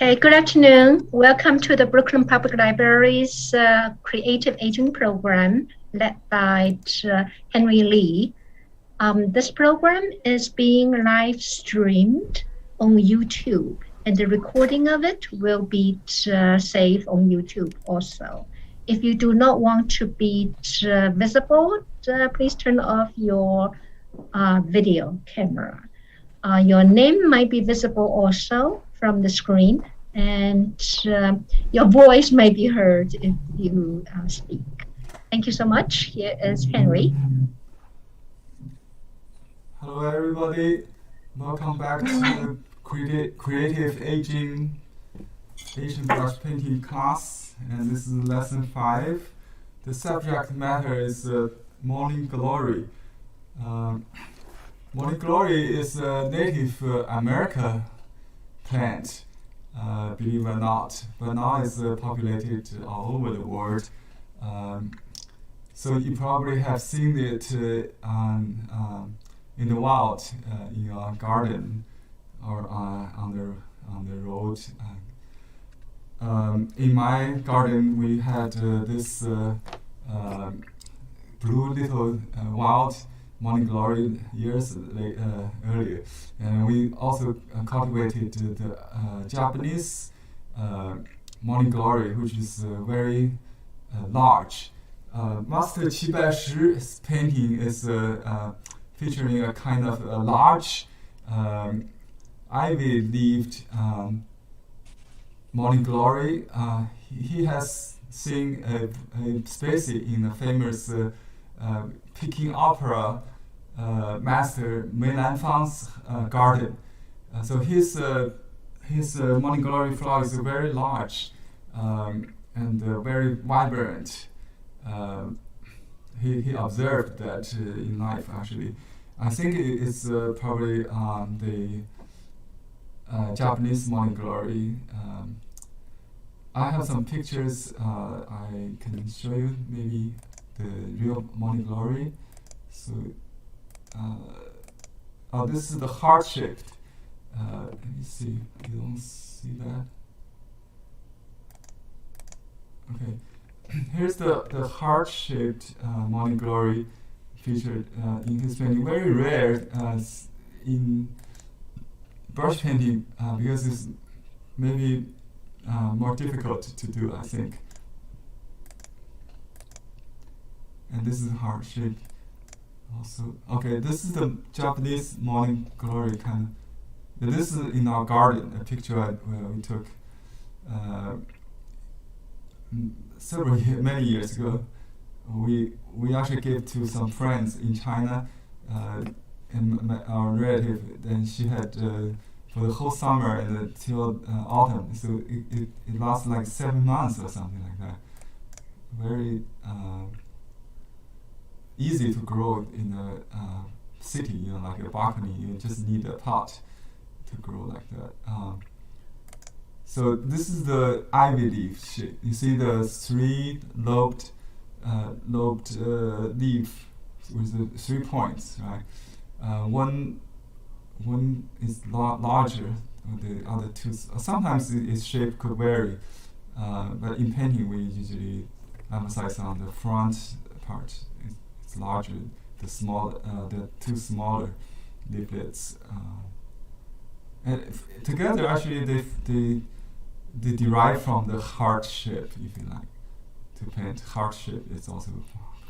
Okay, good afternoon. Welcome to the Brooklyn Public Library's Creative Aging Program led by Henry Lee. This program is being live streamed on YouTube, and the recording of it will be saved on YouTube also. If you do not want to be visible, please turn off your video camera. Your name might be visible also from the screen, and your voice may be heard if you speak. Thank you so much. Here is Henry. Hello everybody, welcome back to Creative Aging Asian Brush Painting class, and this is lesson 5. The subject matter is Morning Glory. Morning Glory is a Native America plant, believe it or not, but now it's populated all over the world. So you probably have seen it in the wild, in your garden or on the road. In my garden, we had this blue little wild Morning Glory years earlier, and we also cultivated the Japanese Morning Glory, which is very large. Master Baishi painting is featuring a kind of a large ivy-leaved Morning Glory. He has seen a Baishi in the famous Peking opera master Mei Lanfang's garden. So his Morning Glory flower is very large and very vibrant. He observed that in life, actually. I think it's probably the Japanese Morning Glory. I have some pictures I can show you, maybe the real Morning Glory. So, this is the heart-shaped. Let me see, you don't see that? Okay. Here's the heart-shaped Morning Glory featured in his painting. Very rare in brush painting because it's maybe more difficult to do, I think. And this is heart-shaped also. Okay, this is the Japanese Morning Glory kind of. This is in our garden, a picture we took many years ago. We actually gave to some friends in China, and our relative. Then she had for the whole summer and until autumn. So it lasts like 7 months or something like that. Very easy to grow in a city, like a balcony. You just need a pot to grow like that. So this is the ivy leaf shape. You see the 3 lobed leaf with the 3 points, right? One is larger than the other 2. Sometimes its shape could vary, but in painting we usually emphasize on the front part. It's larger. The 2 smaller leaflets, and together actually they derive from the heart shape, if you like. To paint heart shape is also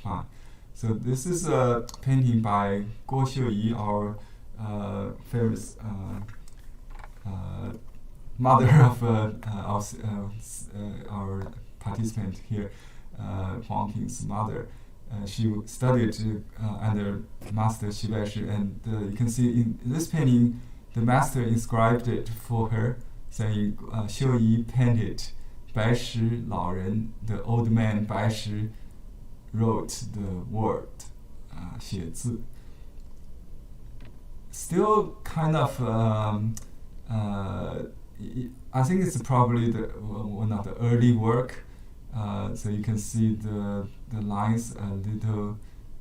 fun. So this is a painting by Guo Xiuyi, our famous mother of our participant here, Huang Ping's mother. She studied under Master Baishi, and you can see in this painting, the master inscribed it for her, saying, 秀仪 painted 白石老人, the old man Baishi wrote the word, 写字. Still kind of, I think it's probably one of the early work. So you can see the lines a little,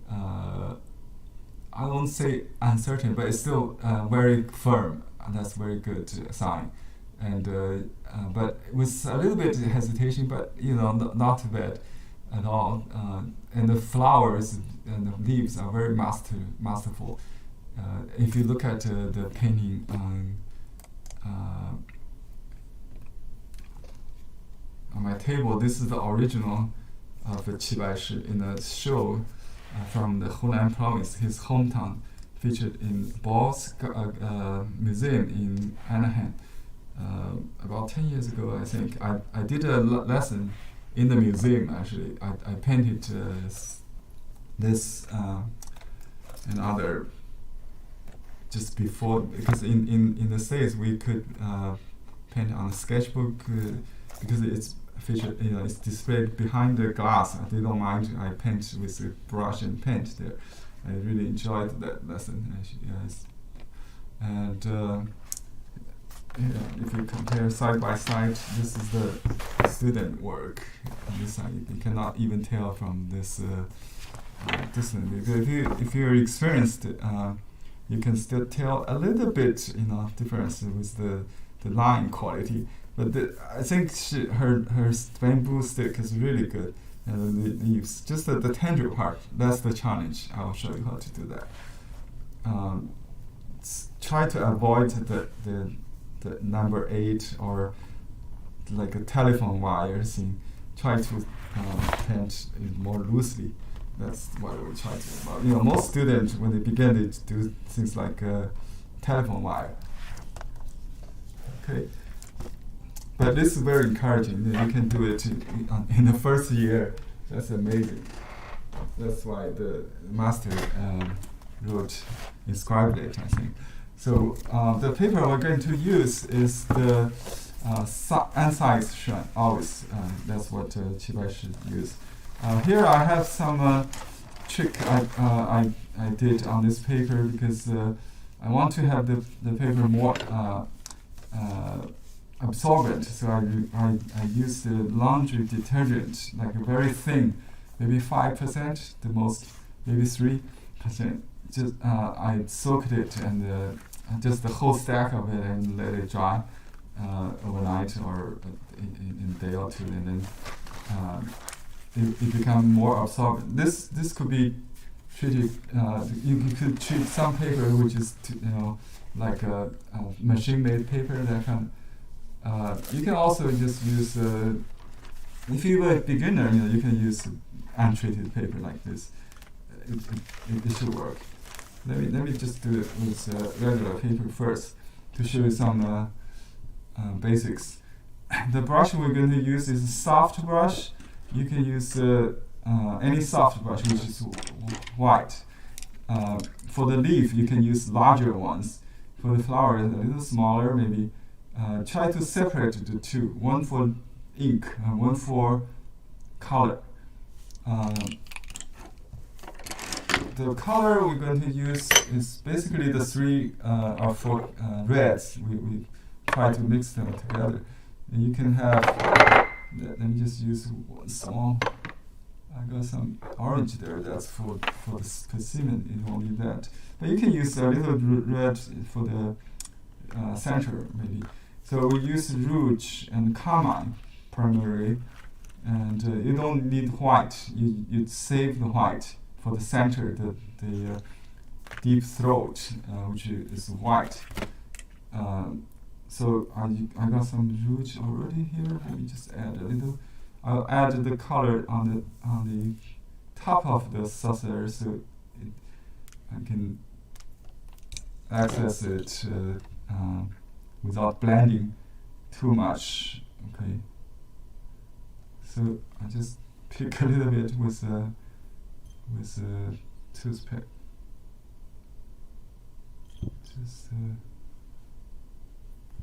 I won't say uncertain, but it's still very firm. And that's very good sign. and but with a little bit of hesitation, but not too bad at all. And the flowers and the leaves are very masterful. If you look at the painting on my table, this is the original of Qi Baishi in a show from the Hunan province, his hometown, featured in Ball's museum in Anaheim. About 10 years ago, I think, I did a lesson in the museum, actually. I painted this and other just before, because in the States we could paint on a sketchbook because it's featured, it's displayed behind the glass. They don't mind I paint with a brush and paint there. I really enjoyed that lesson, actually, yes. And if you compare side by side, this is the student work. On this side, you cannot even tell from this distance. If you're experienced, you can still tell a little bit, difference with the line quality. But I think her bamboo stick is really good. And the leaves, just the tender part, that's the challenge. I'll show you how to do that. Try to avoid the number 8 or like a telephone wire thing. Try to paint it more loosely. That's what we try to do. Most students, when they begin, they do things like telephone wire. Okay. But this is very encouraging. You can do it in the first year. That's amazing. That's why the master inscribed it, I think. So the paper we're going to use is the Ansize Shuan, always. That's what Qi Baishi used. Here I have some trick I did on this paper because I want to have the paper more absorbent. So I use the laundry detergent, like a very thin, maybe 5%, the most, maybe 3%. Just I soaked it and just the whole stack of it and let it dry overnight or in a day or two, and then it becomes more absorbent. This could be treated. You could treat some paper which is like a machine-made paper that can. You can also just use. If you're a beginner, you can use untreated paper like this. It should work. Let me just do it with regular paper first to show you some basics. The brush we're going to use is a soft brush. You can use any soft brush which is white. For the leaf, you can use larger ones. For the flower, a little smaller, maybe. Try to separate the two. One for ink, one for color. The color we're going to use is basically the 3 or 4 reds. We try to mix them together. And you can have, let me just use one small, I got some orange there, that's for the specimen, you don't need that. But you can use a little red for the center, maybe. So we use rouge and carmine primarily, and you don't need white, you save the white for the center, the deep throat, which is white. So I got some rouge already here. Let me just add a little. I'll add the color on the top of the saucer, so I can access it without blending too much. Okay. So I just pick a little bit with a toothpick. Just a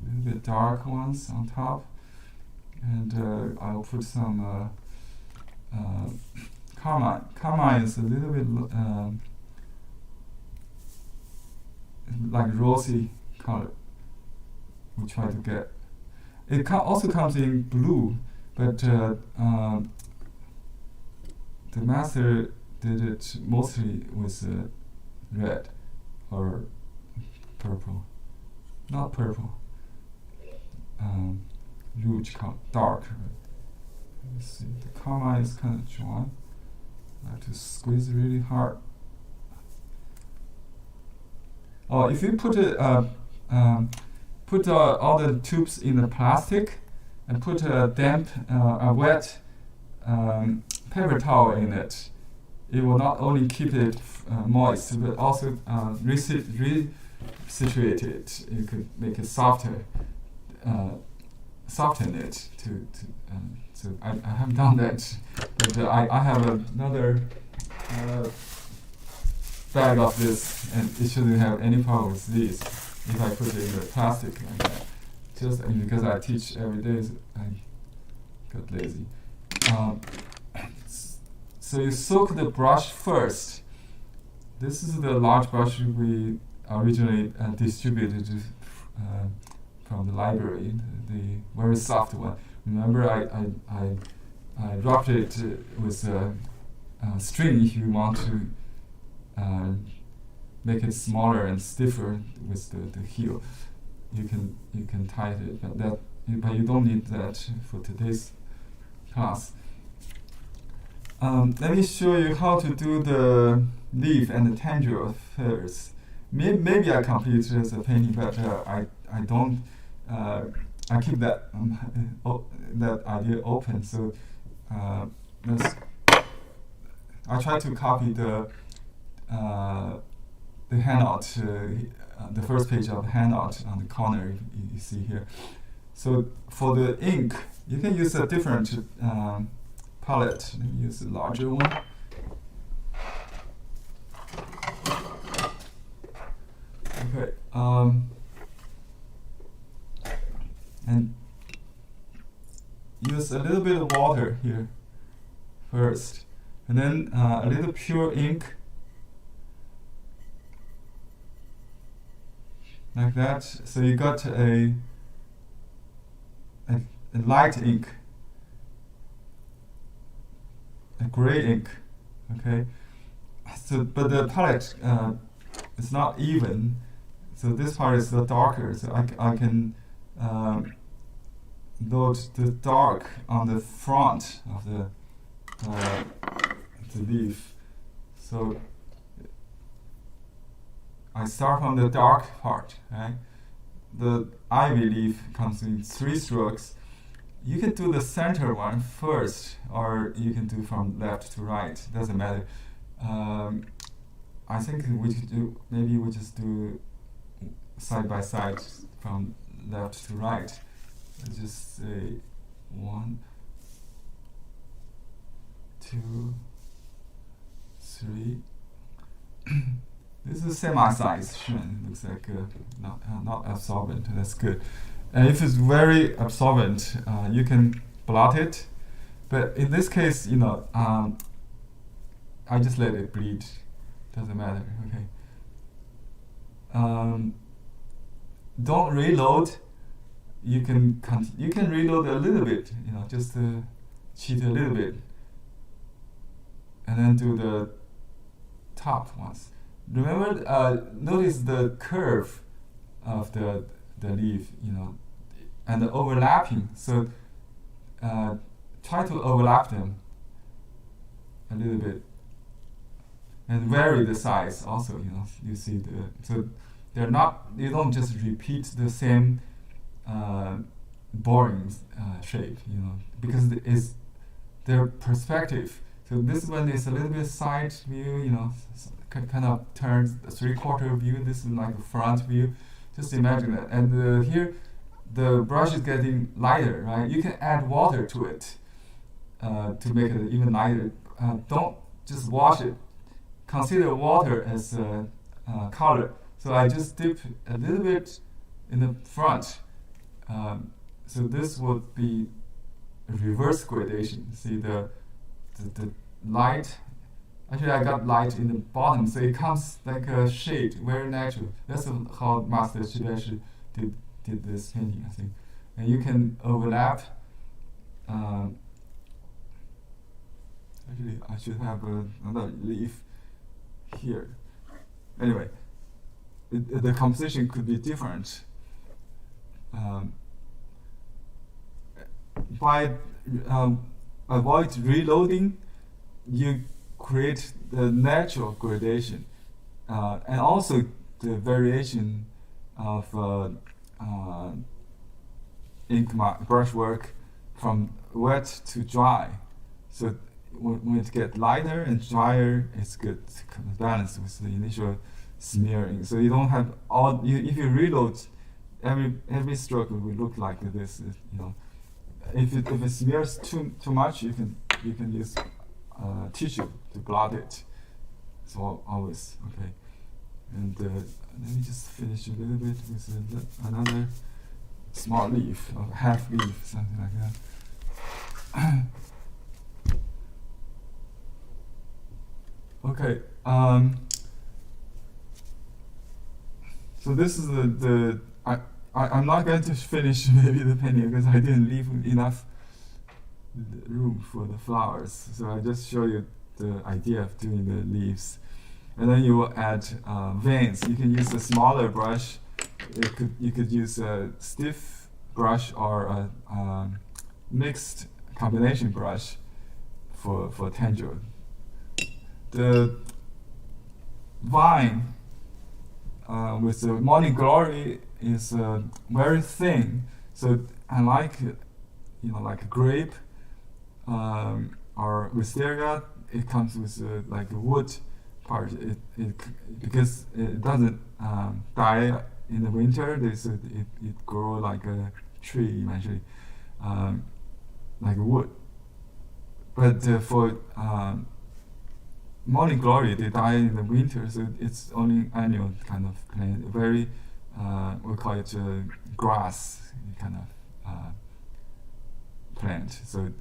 little bit dark ones on top, and I'll put some carmine. Carmine is a little bit like rosy color. We try to get. It also comes in blue, but the master did it mostly with red or purple. Not purple. rouge dark. Let's see, the comma is kind of drawn. I have to squeeze really hard. Oh, if you put it, put all the tubes in the plastic and put a damp, a wet paper towel in it, it will not only keep it moist, but also resituate it. You could make it softer, soften it so I haven't done that, but I have another bag of this, and it shouldn't have any problem with this if I put it in the plastic like that. Just because I teach every day, so I got lazy. So you soak the brush first. This is the large brush we originally distributed from the library, the very soft one. Remember, I wrapped it with a string if you want to make it smaller and stiffer with the heel. You can tighten it, but you don't need that for today's class. Let me show you how to do the leaf and the tendril first. Maybe I complete it as a painting, but I don't. I keep that that idea open. So I try to copy the handout, the first page of the handout on the corner you see here. So for the ink, you can use a different palette. Let me use a larger one. Okay. And use a little bit of water here first, and then a little pure ink, like that. So you got a light ink, a gray ink, okay. So, but the palette is not even. So this part is the darker. So I can load the dark on the front of the leaf. So I start from the dark part, right? The ivy leaf comes in 3 strokes. You can do the center one first, or you can do from left to right. Doesn't matter. I think maybe we just do side by side from left to right. Let's just say 1, 2, 3. This is semi-size. Looks like not absorbent. That's good. And if it's very absorbent, you can blot it. But in this case, I just let it bleed. Doesn't matter. Okay. Don't reload. You can reload a little bit. Just cheat a little bit, and then do the top ones. Remember, notice the curve of the leaf, and the overlapping. So try to overlap them a little bit, and vary the size. Also, you see so they're not. You don't just repeat the same boring shape, because it's their perspective. So this one is a little bit side view, kind of turns the 3/4 view. This is like a front view. Just imagine that. And here, the brush is getting lighter, right? You can add water to it to make it even lighter. Don't just wash it. Consider water as color. So I just dip a little bit in the front. So this would be a reverse gradation. See the light. Actually, I got light in the bottom, so it comes like a shade, very natural. That's how Master Baishi did this painting, I think. And you can overlap. Actually, I should have another leaf here. Anyway, the composition could be different. by avoid reloading, you create the natural gradation, and also the variation of ink brushwork from wet to dry. So when it gets lighter and drier, it's good to kind of balance with the initial smearing. So you don't have all. If you reload, every stroke will look like this. You know, if it smears too much, you can use tissue to blot it. So always okay. And let me just finish a little bit with another small leaf, or half leaf, something like that. Okay. So this is I'm not going to finish maybe the painting because I didn't leave enough room for the flowers. So I just show you the idea of doing the leaves. And then you will add veins. You can use a smaller brush. You could use a stiff brush or a mixed combination brush for tendril. The vine with the morning glory is very thin. So unlike like a grape or wisteria, it comes with like a wood part. Because it doesn't die in the winter. It grow like a tree eventually, like wood. But for morning glory, they die in the winter, so it's only annual kind of plant. Very, we call it grass kind of plant. So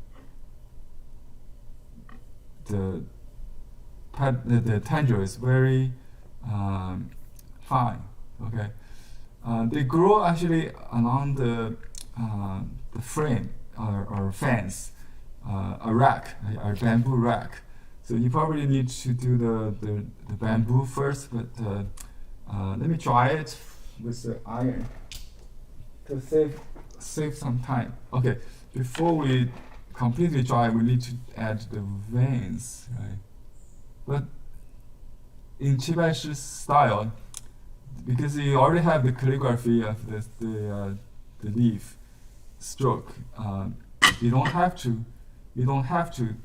the tendril is very fine. Okay, they grow actually along the frame or fence, a rack, a bamboo rack. So you probably need to do the bamboo first, but let me try it with the iron to save some time. Okay, before we completely dry, we need to add the veins, right? But in Baishi style, because you already have the calligraphy of the leaf stroke, you don't have to. You don't have to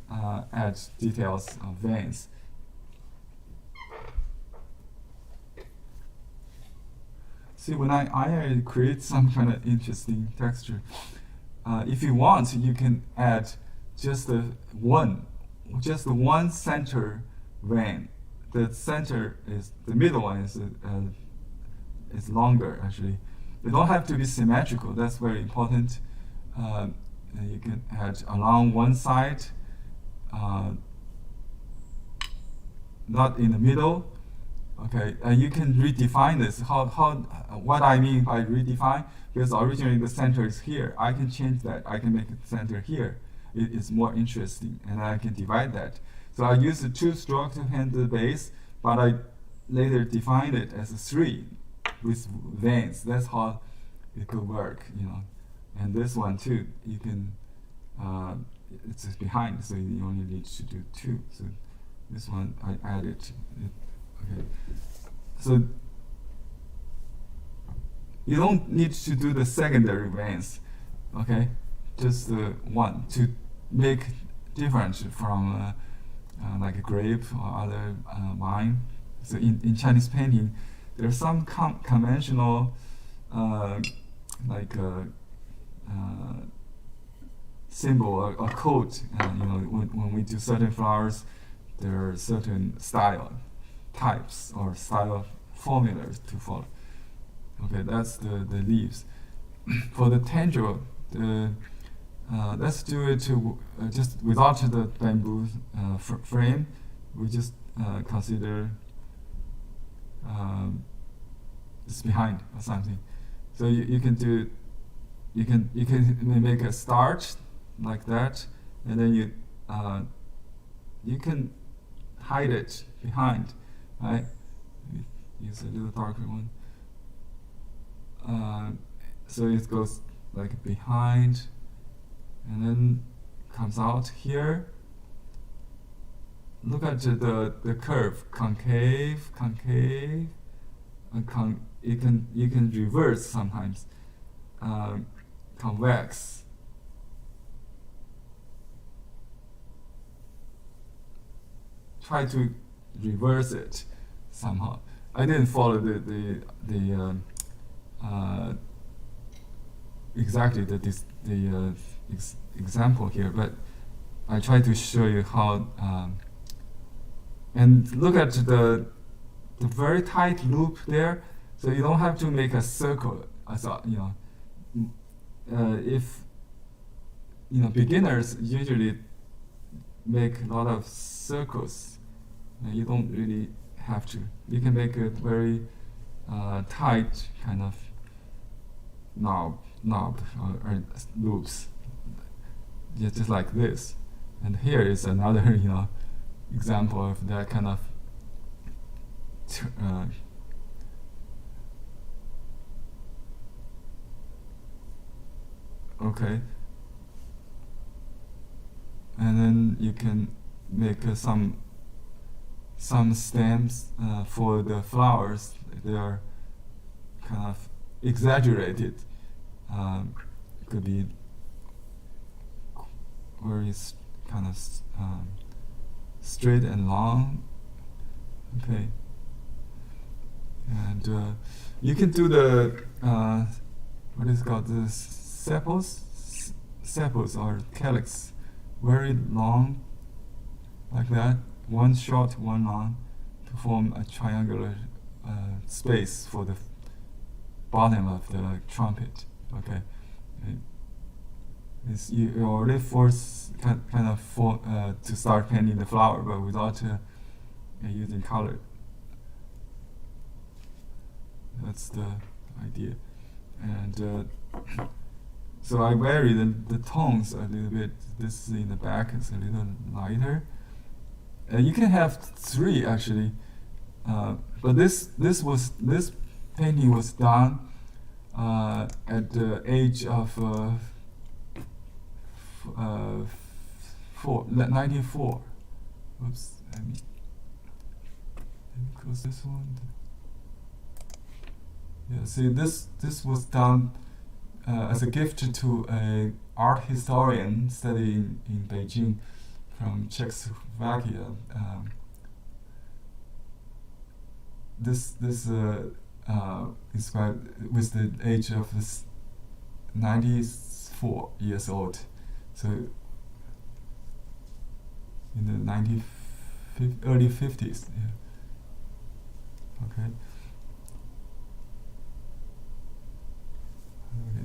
add details of veins. See, when I iron, it creates some kind of interesting texture. If you want, you can add just the one center vein. The middle one is longer actually. They don't have to be symmetrical. That's very important. You can add along one side, not in the middle. Okay, and you can redefine this. What I mean by redefine, because originally the center is here. I can change that. I can make it center here. It is more interesting, and I can divide that. So I use the 2 stroke to paint the base, but I later defined it as a 3 with veins. That's how it could work, And this one too, you can, it's just behind, so you only need to do 2. So this one I added. Okay. So you don't need to do the secondary veins, okay? Just one to make different from like a grape or other wine. So in Chinese painting, there's some conventional symbol or code. When we do certain flowers, there are certain style types or style formulas to follow. Okay, that's the leaves. For the tendril, let's do it just without the bamboo frame. We just consider it's behind or something. So you can do, you can make a start like that, and then you can hide it behind, right? Use a little darker one. So it goes like behind, and then comes out here. Look at the curve, concave, concave, and you can reverse sometimes, convex. Try to reverse it somehow. I didn't follow the exactly the example here, but I try to show you how. And look at the very tight loop there, so you don't have to make a circle. I thought, if beginners usually make a lot of circles, you don't really have to. You can make a very tight kind of knob or loops, just like this. And here is another example of that kind of okay. And then you can make some stems for the flowers. They are kind of exaggerated. Could be very kind of straight and long. Okay. And you can do the what is it called, the sepals or calyx, very long, like that. One short, one long, to form a triangular space for the bottom of the trumpet. Okay. You already force kind of to start painting the flower, but without using color. That's the idea. And so I vary the tones a little bit. This in the back is a little lighter. You can have 3 actually, but this painting was done at the age of 94. Oops, let me close this one. Yeah, see, this was done as a gift to a art historian studying in Beijing from Czechoslovakia. This is with the age of 94 years old. So in the early 50s. Yeah. Okay.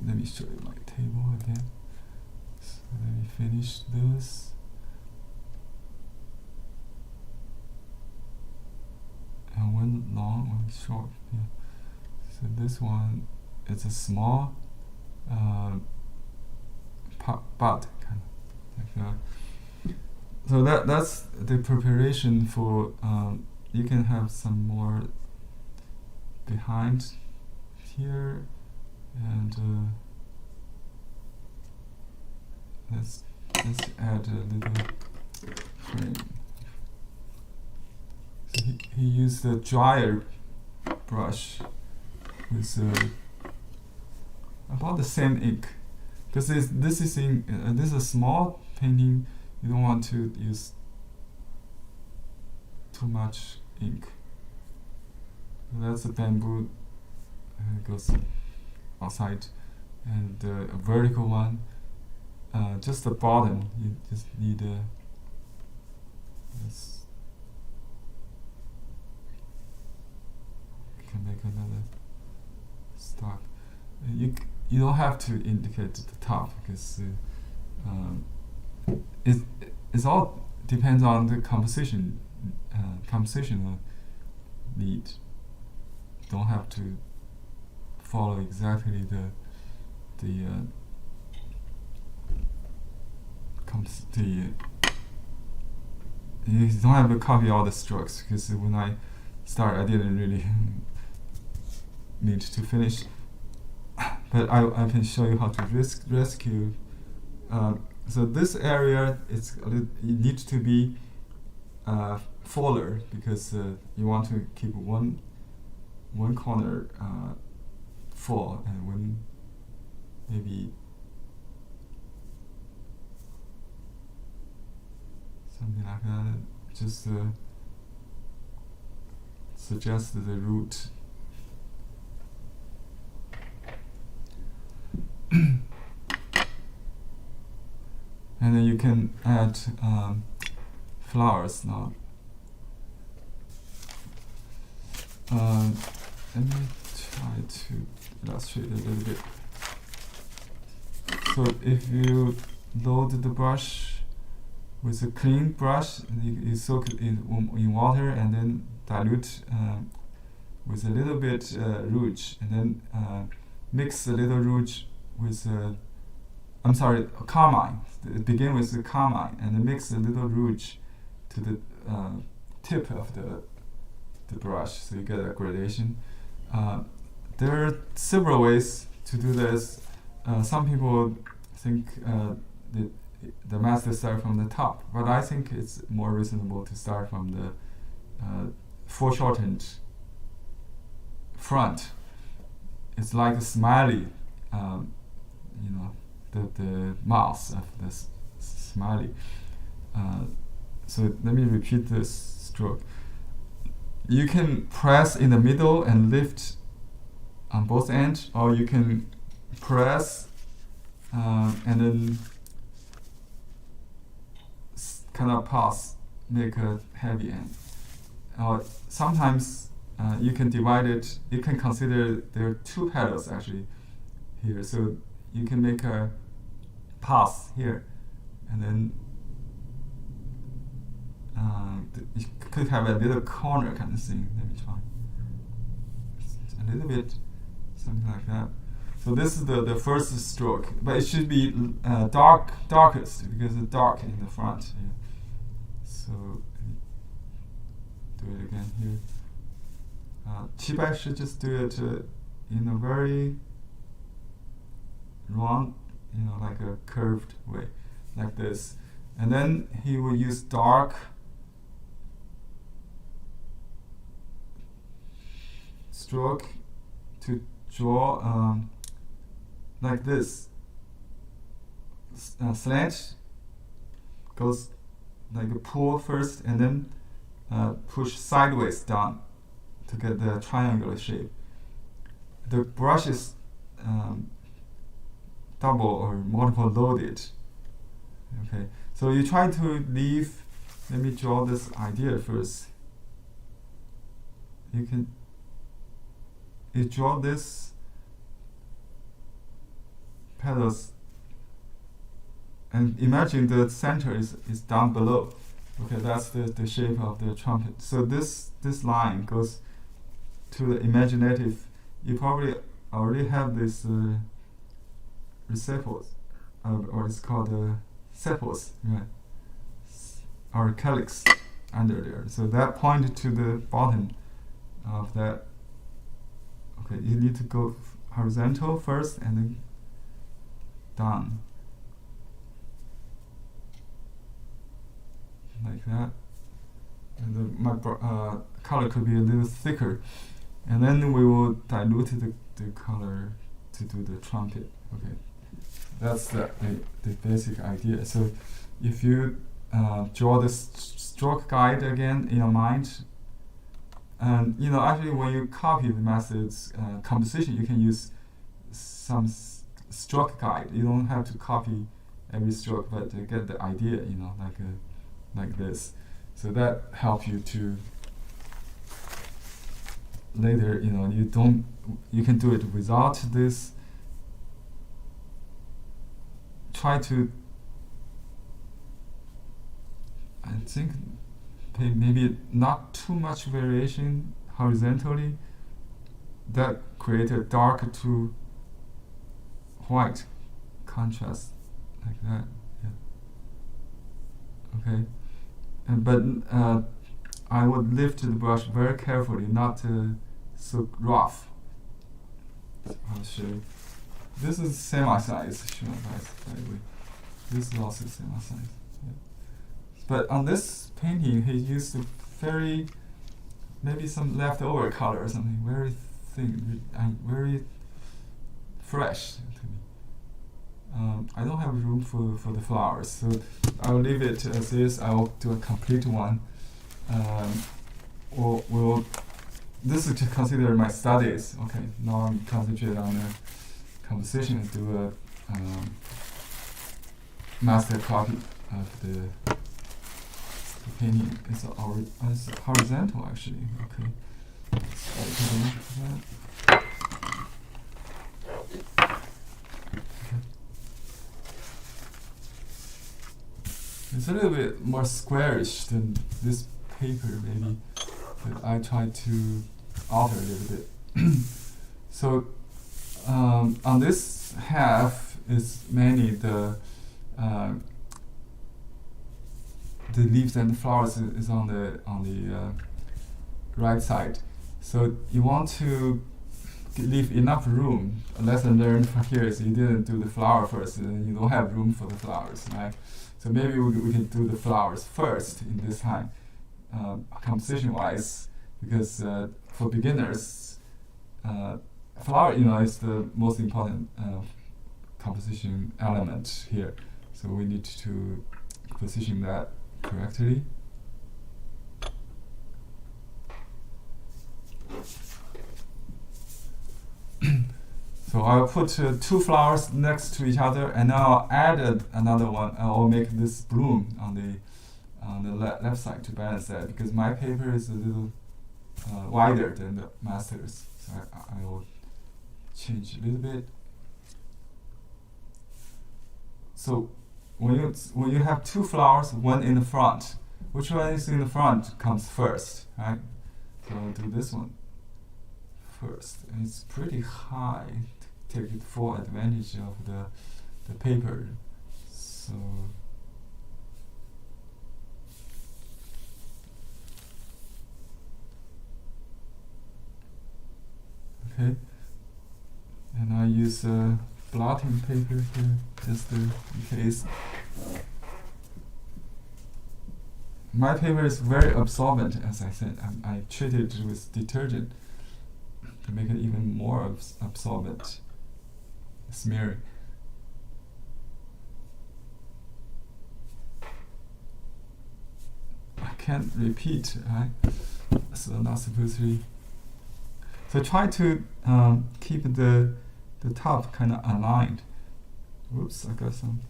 Let me show you my table again. So let me finish this. And one long, one short. Yeah. So this one is a small bud, kind of like that. So that's the preparation for. You can have some more behind here, and let's add a little frame. So he used a dryer brush with about the same ink, because this is a small painting. You don't want to use too much ink. That's a bamboo. It goes outside, and a vertical one. Just the bottom. You just need a. You can make another stock. You don't have to indicate the top, because it all depends on the compositional need. Don't have to follow exactly you don't have to copy all the strokes, because when I start, I didn't really need to finish. But I can show you how to rescue so this area it needs to be fuller because you want to keep one corner full and one maybe something like that. Just suggest the root. And then you can add flowers now. Let me try to illustrate a little bit. So if you load the brush with a clean brush, you soak it in water and then dilute with a little bit rouge, and then mix a little rouge with carmine. Begin with the carmine and then mix a little rouge to the tip of the brush, so you get a gradation. There are several ways to do this. Some people think the master start from the top, but I think it's more reasonable to start from the foreshortened front. It's like a smiley, the mouth of the smiley. So let me repeat this stroke. You can press in the middle and lift on both ends, or you can press and then kind of pause, make a heavy end. Sometimes you can divide it. You can consider there are two pedals actually here, so you can make a pass here, and then you could have a little corner kind of thing. Let me try. A little bit, something like that. So this is the first stroke, but it should be darkest because it's dark in the front. Yeah. So do it again here. Chibai should just do it in a very round, like a curved way, like this. And then he will use dark stroke to draw like this. Slant goes like a pull first and then push sideways down to get the triangular shape. The brush is double or multiple loaded. Okay, so you try to leave. Let me draw this idea first. You draw this petals and imagine the center is down below. Okay, that's the shape of the trumpet. So this line goes to the imaginative. You probably already have this sepals, or it's called sepals, right? Or calyx under there. So that pointed to the bottom of that. Okay, you need to go horizontal first and then down. Like that. And my color could be a little thicker. And then we will dilute the color to do the trumpet. Okay, that's the basic idea. So if you draw the stroke guide again in your mind, and actually when you copy the master's composition, you can use some stroke guide. You don't have to copy every stroke, but to get the idea, like this. So that helps you to later, you can do it without this. Try to, I think, maybe not too much variation horizontally. That create a dark to white contrast, like that. Yeah. Okay. But I would lift the brush very carefully, not so rough. I'll show you. This is semi-size, by the way. This loss is same size. Yeah. But on this painting, he used a very, maybe some leftover color or something, very thin and very fresh to me. I don't have room for the flowers, so I'll leave it as is. I'll do a complete one. This is to consider my studies. Okay, now I'm concentrating on the composition and do a master copy of the painting. It's horizontal actually. Okay. It's a little bit more squarish than this paper, maybe, but I tried to alter a little bit. So on this half is mainly the leaves and the flowers is on the right side. So you want to leave enough room. A lesson learned from here is you didn't do the flower first, and you don't have room for the flowers, right? So maybe we can do the flowers first in this time, composition-wise, because for beginners, flower, is the most important composition element here. So we need to position that correctly. So I'll put 2 flowers next to each other, and now I'll add another one. I'll make this bloom on the left side to balance that, because my paper is a little wider than the master's. So I will change a little bit. So when you have 2 flowers, one in the front, which one is in the front comes first, right? So I'll do this one first, and it's pretty high to take full advantage of the paper. So okay, and I use blotting paper here just in case. My paper is very absorbent, as I said. I treat it with detergent to make it even more absorbent, smearing. I can't repeat, right? So not supposed to be. So try to keep the top kind of aligned. Whoops, I got some.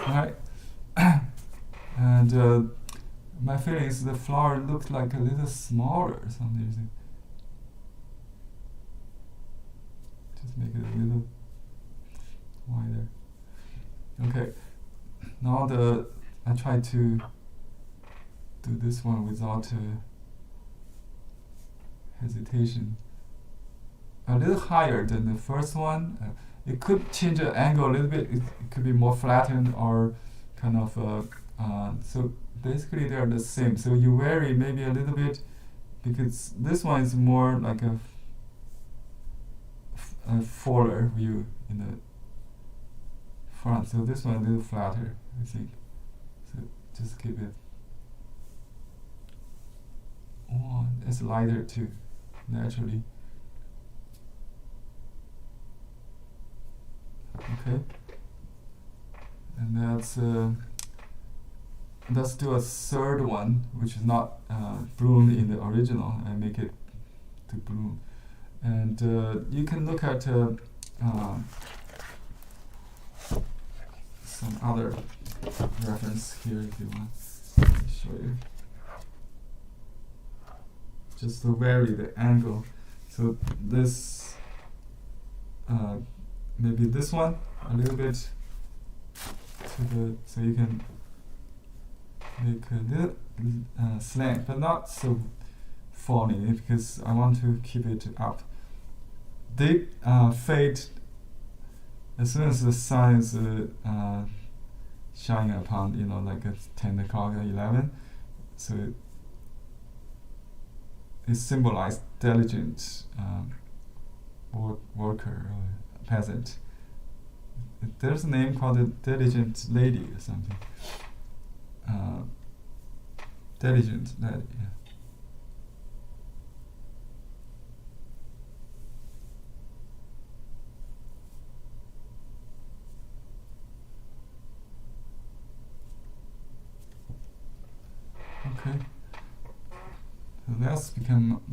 Right, and my feeling is the flower looked like a little smaller or something. Just make it a little wider. Okay, now I try to do this one without hesitation. A little higher than the first one. It could change the angle a little bit. It could be more flattened or kind of so basically they are the same. So you vary maybe a little bit, because this one is more like a fuller view in the front. So this one a little flatter, I think. So just keep it. Oh, it's lighter too, naturally. Okay, and let's do a third one, which is not bloomed in the original, and make it to bloom. And you can look at some other reference here if you want. Let me show you. Just to vary the angle. So this. Maybe this one a little bit so you can make a little slant, but not so falling, because I want to keep it up. They fade as soon as the sun is shining upon, like at 10 o'clock or 11. so it symbolized diligent worker or peasant. There's a name called a diligent lady or something. Diligent lady. Yeah. Okay. So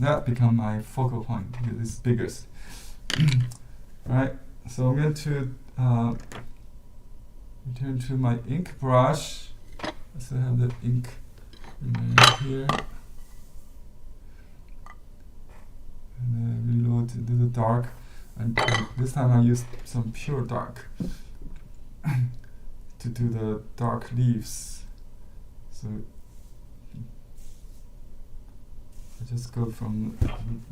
that become my focal point because it's biggest. Right. So I'm going to return to my ink brush. So I have the ink here. And then reload to do the dark. And this time I used some pure dark to do the dark leaves. So I just go from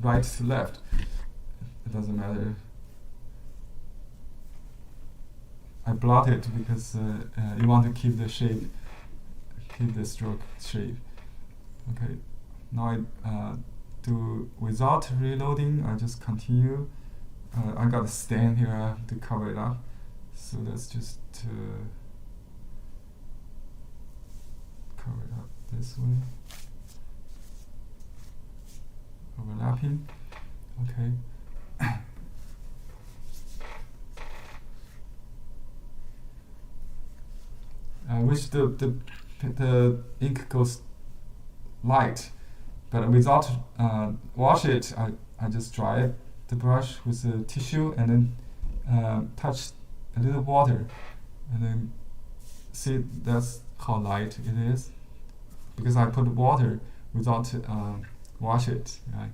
right to left. It doesn't matter. I blot it because you want to keep the shape, keep the stroke shape. Okay, now I do without reloading. I just continue. I got a stain here. I have to cover it up. So let's just cover it up this way. Overlapping. Okay. I wish the ink goes light, but without wash it, I just dry it, the brush with the tissue and then touch a little water, and then see that's how light it is, because I put water without wash it, right?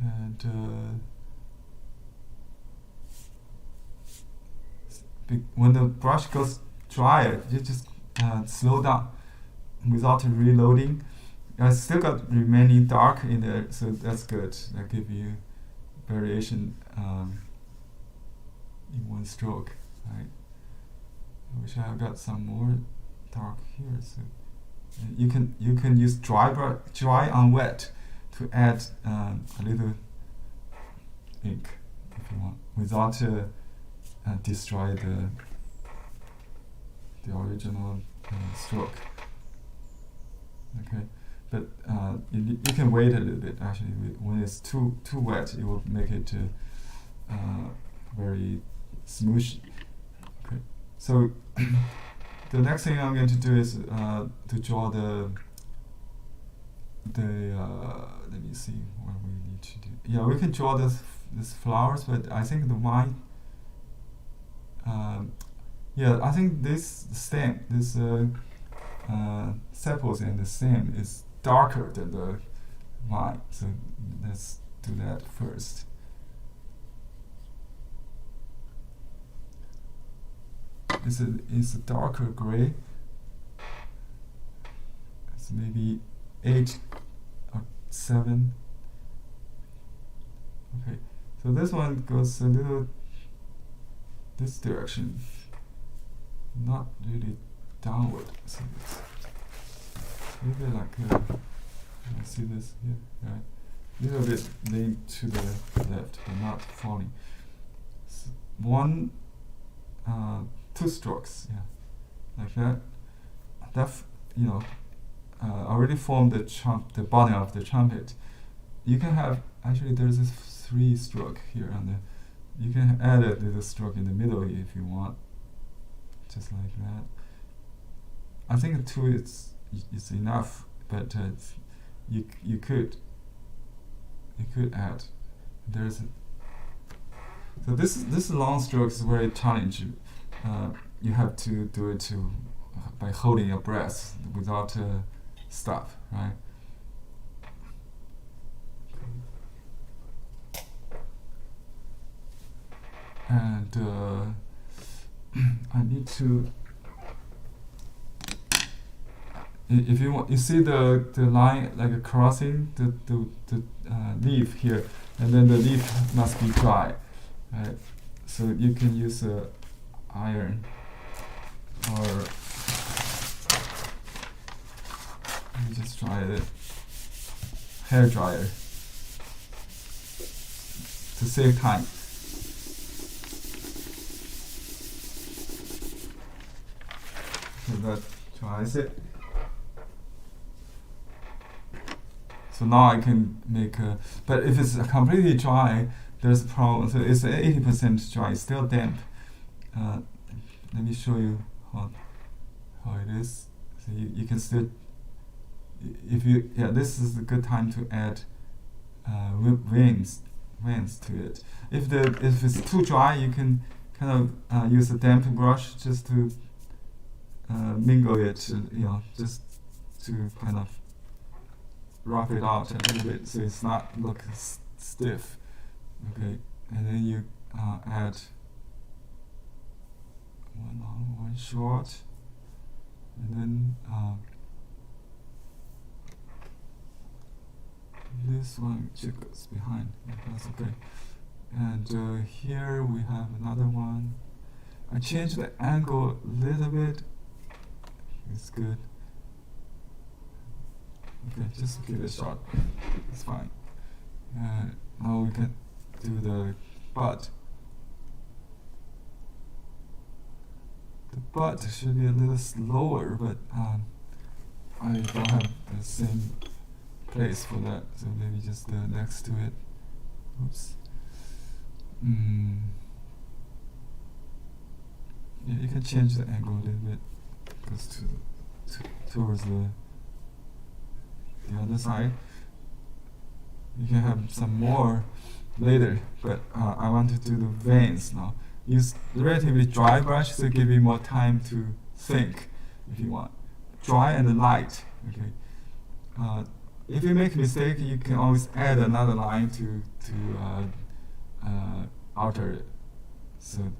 And when the brush goes dry, you just slow down without reloading. I still got remaining dark in there, so that's good. That gives you variation in one stroke, right? I wish I got some more dark here. So you can use dry on wet to add a little ink if you want, without destroy the original stroke. Okay, but you can wait a little bit. Actually, when it's too wet, it will make it very smooshy. Okay, so the next thing I'm going to do is to draw the let me see what we need to do. Yeah, we can draw these flowers, but I think the wine. Yeah, I think this stem, this sepals and the stem is darker than the vine. So let's do that first. It's a darker gray. It's maybe 8 or 7. Okay, so this one goes a little this direction, not really downward. So it's maybe like I see this here, right? A little bit lean to the left, but not falling. So one, 2 strokes, yeah, like that. That already formed the bottom of the trumpet. You can have actually there's a 3 stroke here on the. You can add a little stroke in the middle if you want, just like that. I think 2 is enough, but you could add. So this long stroke is very challenging. You have to do it by holding your breath without stop, right? And I need to. If you want, you see the line like a crossing the leaf here, and then the leaf must be dry, right? So you can use a iron or let me just try it. Hair dryer to save time. So that dries it. So now I can make a, but if it's completely dry, there's a problem. So it's 80% dry, it's still damp. Let me show you how it is. So you can still, if you, this is a good time to add veins to it. If it's too dry, you can kind of use a damp brush just to mingle it, just to kind of rough it out a little bit so it's not look stiff. Okay, and then you add one long, one short, and then this one goes behind. That's okay. And here we have another one. I changed the angle a little bit. It's good. Okay, just give it a shot. It's fine. Now we can do the butt. The butt should be a little slower, but I don't have the same place for that, so maybe just next to it. Oops. Yeah, you can change the angle a little bit. Goes towards the other side. You can have some more later, but I want to do the veins now. Use relatively dry brush to give you more time to think if you want. Dry and light. Okay. If you make a mistake, you can always add another line to alter it. So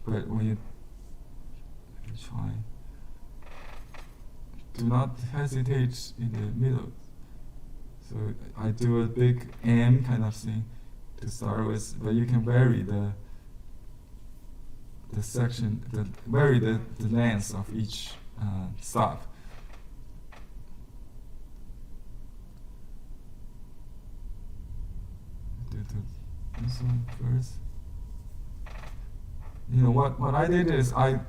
but when you try, do not hesitate in the middle. So I do a big M kind of thing to start with, but you can vary the section, vary the length of each stop. Do this one first. You know what I did is I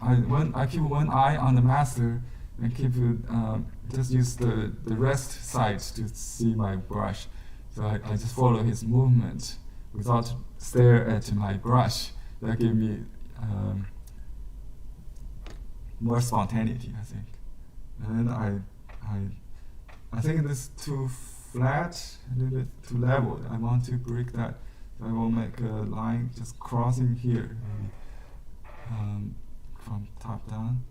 keep one eye on the master and keep just use the rest side to see my brush. So I just follow his movement without stare at my brush. That gave me more spontaneity, I think. And then I think this is too flat, a little bit too level. I want to break that. So I will make a line just crossing here, maybe, from top down.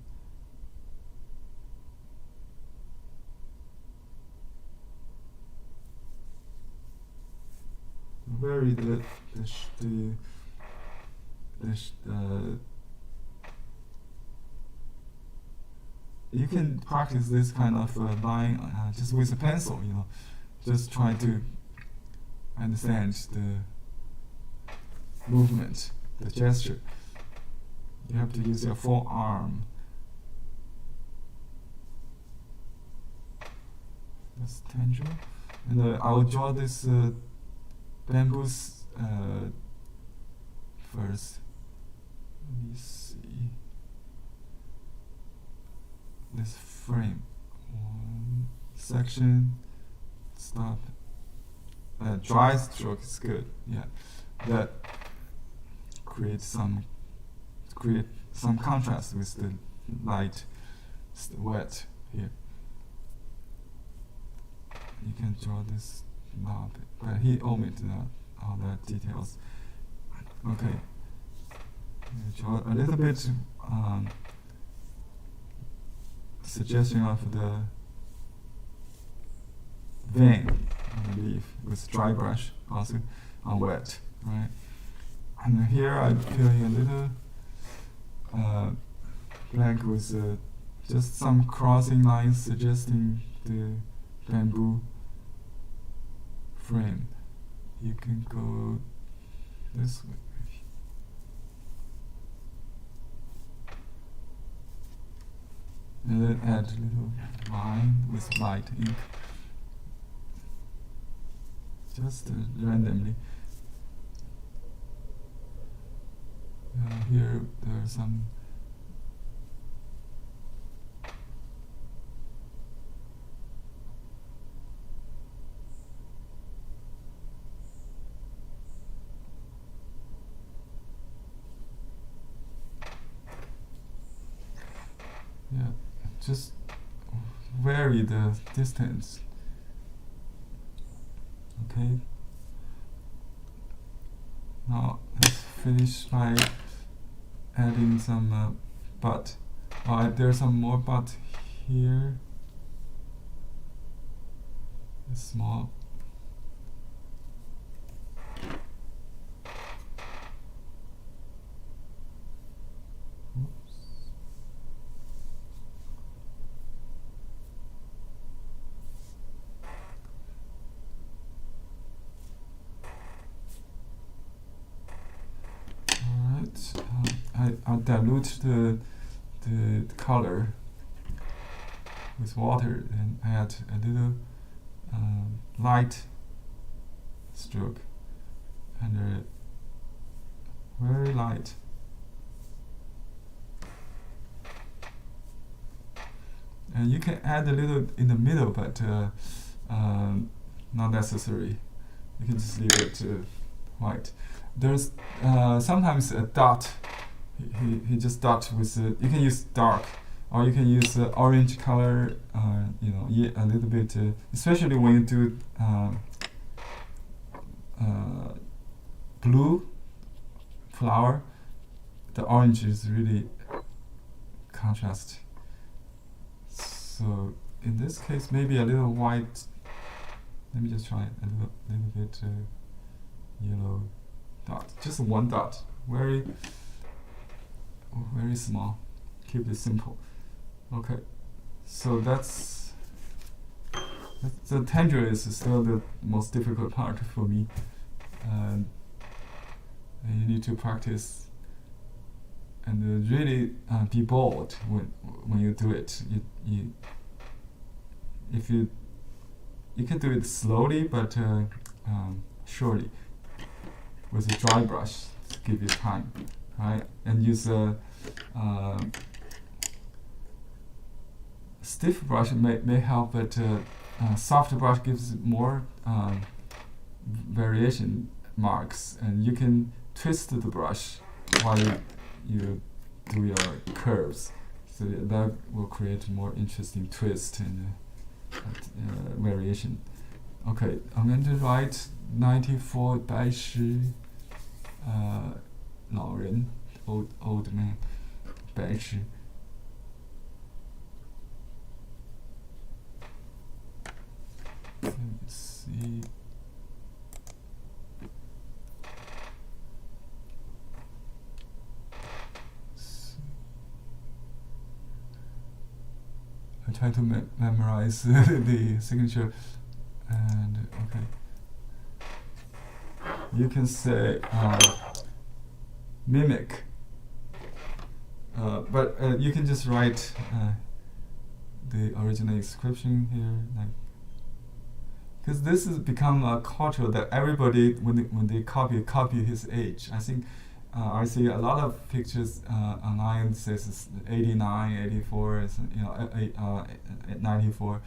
Vary you can practice this kind of line just with a pencil, just try to understand the movement, the gesture. You have to use your forearm. That's tendril. And I will draw this bamboo first. Let me see. This frame. One section. Stop. Dry stroke is good. Yeah. That create some contrast with the light, wet here. You can draw this knob, but he omitted all that details. Okay. Draw a little bit suggestion of the vein on the leaf with dry brush, also on wet, right? And here I'm filling a little blank with just some crossing lines suggesting the bamboo frame. You can go this way. and then add a little line with light ink, just randomly. Here there are some just vary the distance. Okay. Now let's finish by adding some butt. There's some more butt here. It's small. I dilute the color with water and add a little light stroke and very light. And you can add a little in the middle, but not necessary. You can just leave it white. There's sometimes a dot. He just dot with you can use dark, or you can use orange color. A little bit, especially when you do blue flower. The orange is really contrast. So in this case, maybe a little white. Let me just try a little bit yellow dot. Just one dot. Very small. Keep it simple. Okay. So that's the tangle is still the most difficult part for me. And you need to practice and really be bold when you do it. You can do it slowly, but surely with a dry brush to give you time, right? And use a stiff brush may help, but soft brush gives more variation marks, and you can twist the brush while you do your curves, so that will create more interesting twist and variation. Okay, I'm going to write 94 Baishi 老人 old man Baishi. Let's see. I try to memorize the signature, and okay. You can say mimic, but you can just write the original inscription here, like, because this has become a culture that everybody when they copy his age. I think I see a lot of pictures online says it's 89, 84, 94,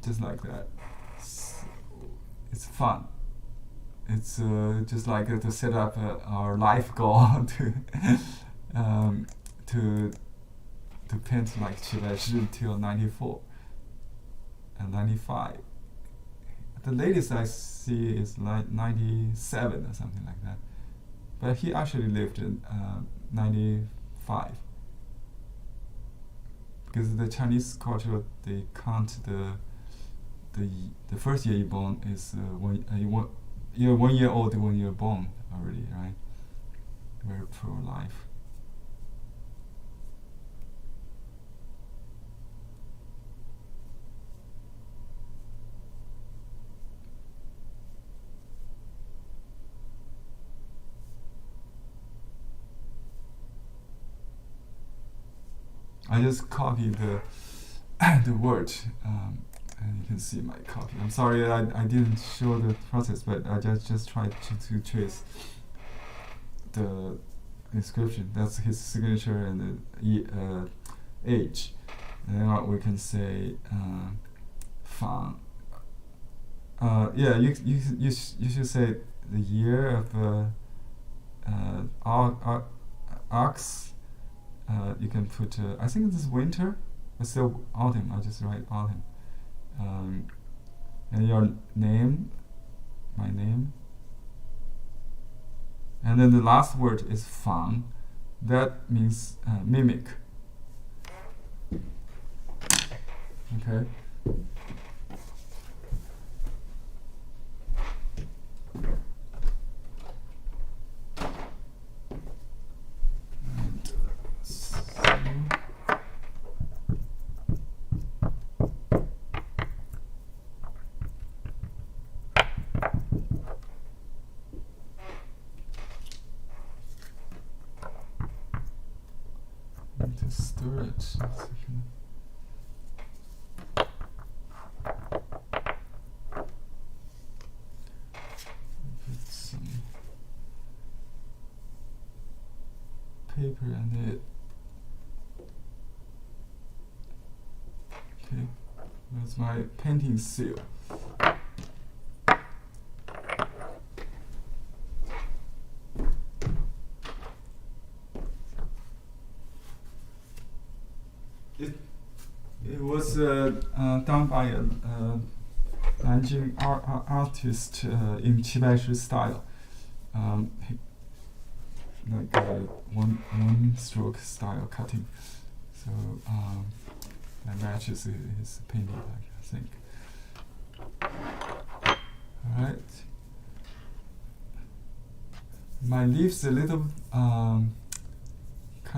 just like that. It's fun. It's just like to set up our life goal to paint like 7till 94 and 95. The latest I see is like 97 or something like that. But he actually lived in 95. Because the Chinese culture, they count the first year you're born is you're 1 year old when you're born already, right? Very pro-life. I just copied the the word, and you can see my copy. I'm sorry I didn't show the process, but I just tried to trace the inscription. That's his signature and the age. And then we can say Fang. Yeah, you should say the year of ox. You can put. I think this is winter, but still autumn. I just write autumn. And your name, my name, and then the last word is Fang. That means mimic. Okay. To stir it. So put some paper on it. Okay, that's my painting seal. It was done by a Nanjing artist in Baishi style, like one stroke style cutting. So that matches his painting, I think. All right. My leaf's a little kind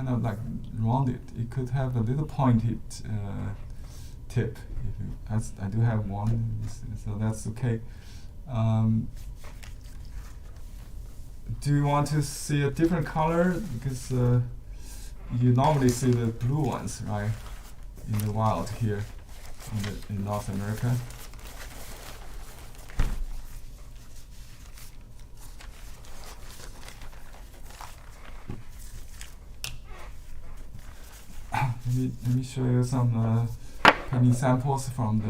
of like rounded. It could have a little pointed tip. I do have one, so that's okay. Do you want to see a different color? Because you normally see the blue ones, right, in the wild here in North America. Let me show you some painting samples from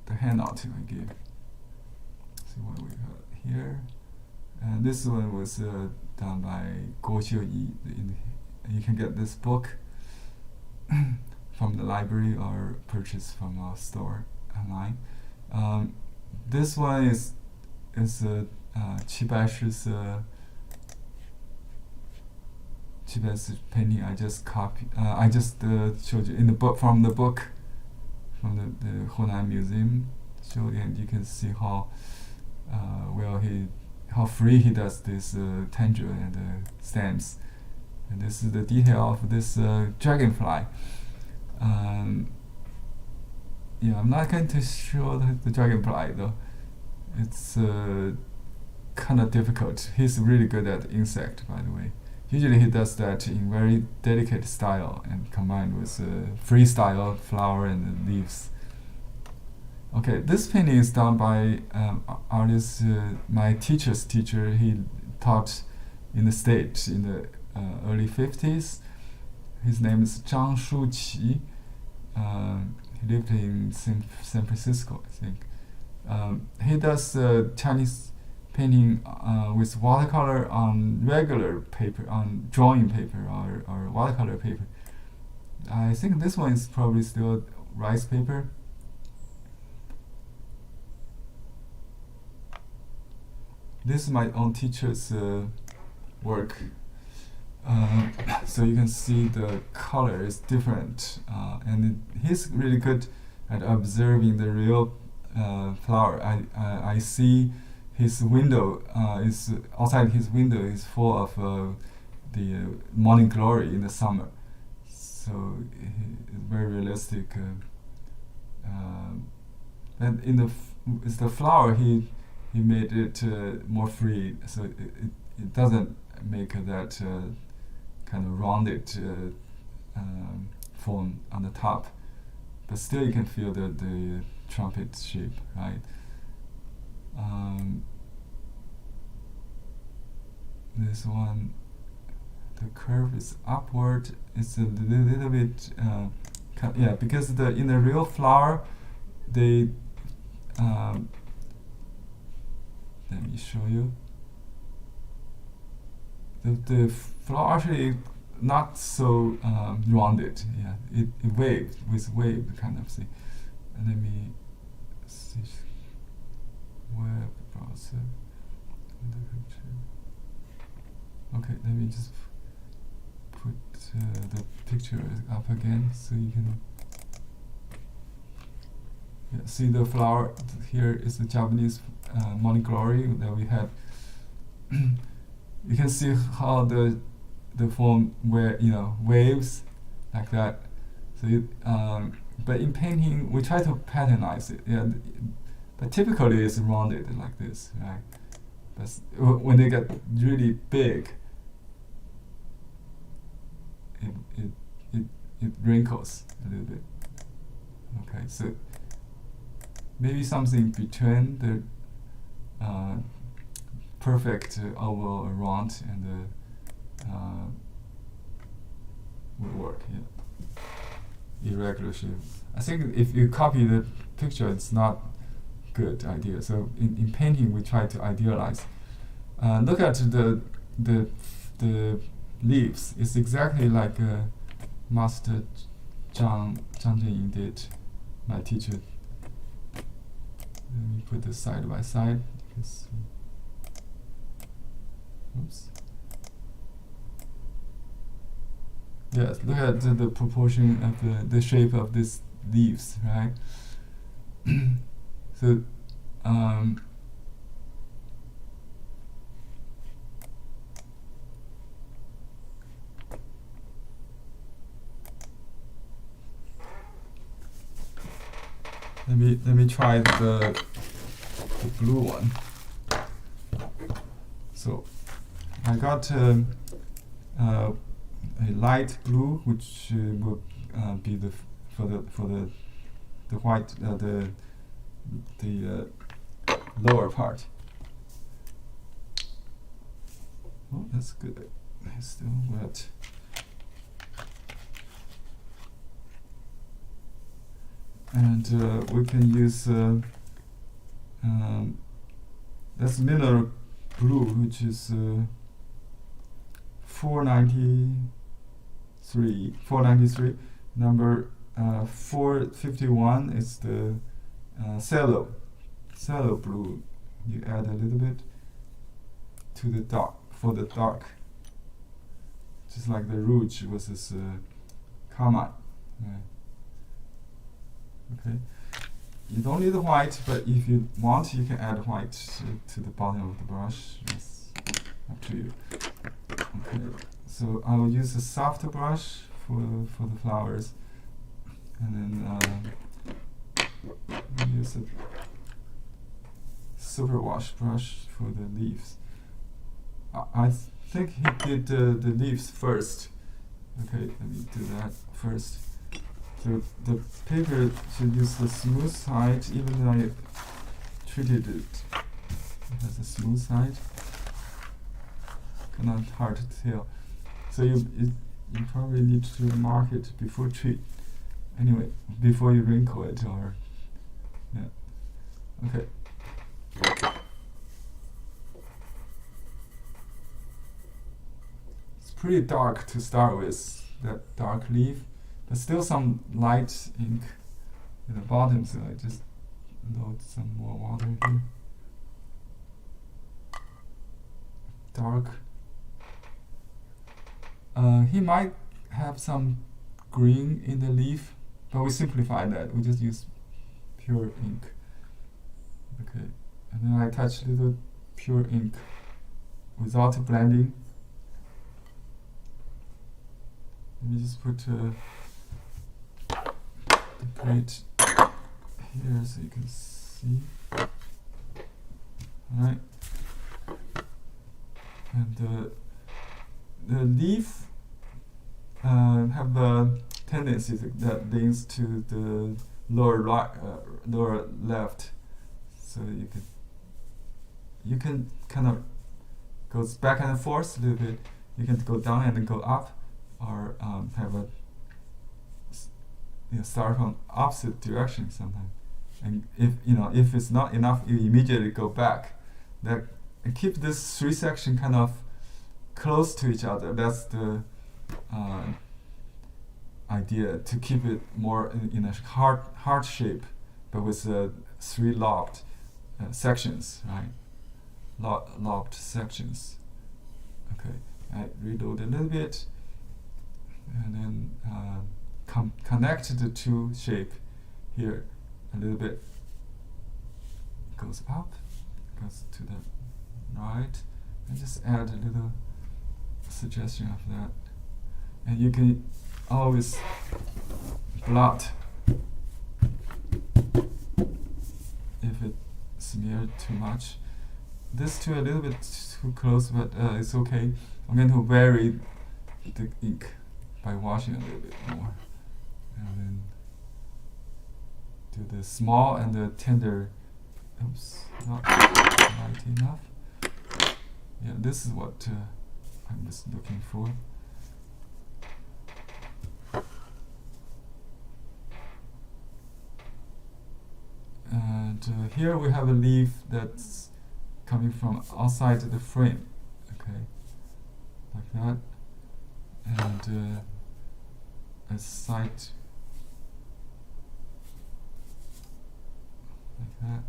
the handout I gave. See what we got here. And this one was done by Guo Xiuyi. You can get this book from the library or purchase from our store online. This one is Baishi's painting. I just showed you in the book from the Hunan Museum. And you can see how how free he does this tendril and stems. And this is the detail of this dragonfly. Yeah, I'm not going to show the dragonfly though. It's kind of difficult. He's really good at insect, by the way. Usually he does that in very delicate style and combined with freestyle flower and leaves. Okay, this painting is done by artist, my teacher's teacher. He taught in the States in the early 50s. His name is Zhang Shuqi. He lived in San Francisco, I think. He does Chinese painting with watercolor on regular paper, on drawing paper or watercolor paper. I think this one is probably still rice paper. This is my own teacher's work. So you can see the color is different, and he's really good at observing the real flower. I see his window is outside his window is full of the morning glory in the summer. So it's very realistic. And in the flower he made it more free, so it doesn't make that kind of rounded form on the top, but still you can feel the trumpet shape, right? This one, the curve is upward. It's a little bit, yeah, because in the real flower, they, let me show you. The flower actually not so rounded. Yeah, it waved with wave kind of thing. And let me see. Web browser. The picture. Okay, let me just put the picture up again so you can see the flower. Here is the Japanese morning glory that we had. You can see how the form waves like that. So but in painting we try to patternize it. Yeah, but typically it's rounded like this, right? But when they get really big, it wrinkles a little bit. Okay, so maybe something between the perfect oval or round and the would work. Yeah, irregular shape. I think if you copy the picture, it's not good idea. So in painting, we try to idealize. Look at the leaves. It's exactly like Master Zhang Zhenyin did, my teacher. Let me put this side by side. You can see. Oops. Yes, look at the proportion of the shape of these leaves, right? So, let me try the blue one. So I got a light blue, which will be for the white the lower part. Oh, that's good. It's still wet. And we can use that's mineral blue, which is 493. Number 451 is the cello blue. You add a little bit to the dark for the dark, just like the rouge versus carmine. Right. Okay. You don't need the white, but if you want, you can add white to the bottom of the brush. It's up to you. Okay. So I will use a softer brush for the flowers, and then use a superwash brush for the leaves. I think he did the leaves first. Okay, let me do that first. So the paper should use the smooth side, even though I treated it as a smooth side. Kind of hard to tell. So you probably need to mark it before anyway, before you wrinkle it, or yeah. Okay. It's pretty dark to start with, that dark leaf, but still some light ink at the bottom, so I just load some more water here. Dark. He might have some green in the leaf, but we simplify that. We just use pure ink. Okay, and then I touch a little pure ink without blending. Let me just put the plate here so you can see. Alright. And the leaf have a tendency that leans to the lower left. So you can kind of goes back and forth a little bit. You can go down and then go up, or have a start from opposite direction sometimes. And if it's not enough, you immediately go back. That and keep this three section kind of close to each other. That's the idea, to keep it more in a heart shape, but with three lobed sections, right? Lobed sections. Okay, I reload a little bit, and then connect the two shape here a little bit. Goes up, goes to the right, and just add a little suggestion of that. And you can always blot if it smeared too much. This two a little bit too close, but it's okay. I'm going to vary the ink by washing a little bit more, and then do the small and the tender. Oops, not light enough. Yeah, this is what I'm just looking for. And here we have a leaf that's coming from outside the frame, okay, like that, and a side like that.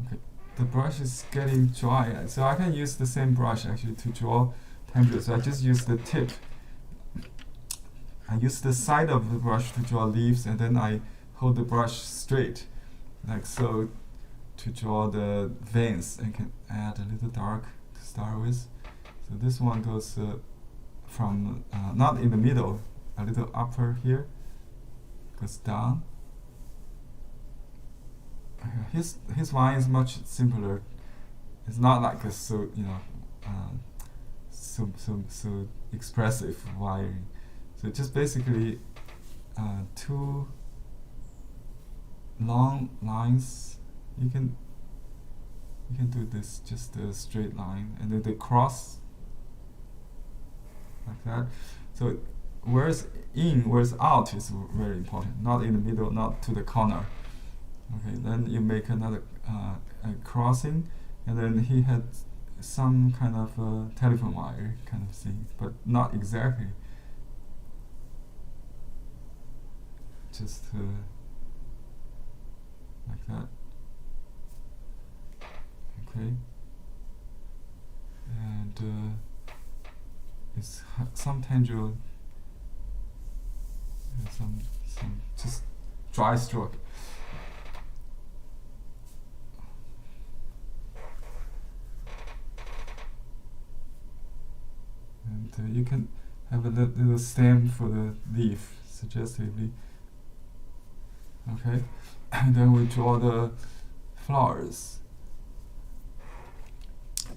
Okay, the brush is getting dry, so I can use the same brush actually to draw tendrils. So I just use the tip. I use the side of the brush to draw leaves, and then I hold the brush straight, like so, to draw the veins. I can add a little dark to start with. So this one goes from not in the middle, a little upper here, goes down. His line is much simpler. It's not like a so expressive wiring. So just basically two long lines. You can do this just a straight line, and then the cross like that. So where's in, where's out is very important. Not in the middle, not to the corner. Okay, then you make another a crossing, and then he had some kind of telephone wire kind of thing, but not exactly. Just like that. Okay, and it's some tendril, some just dry stroke. And you can have a little stem for the leaf, suggestively. Okay, and then we draw the flowers.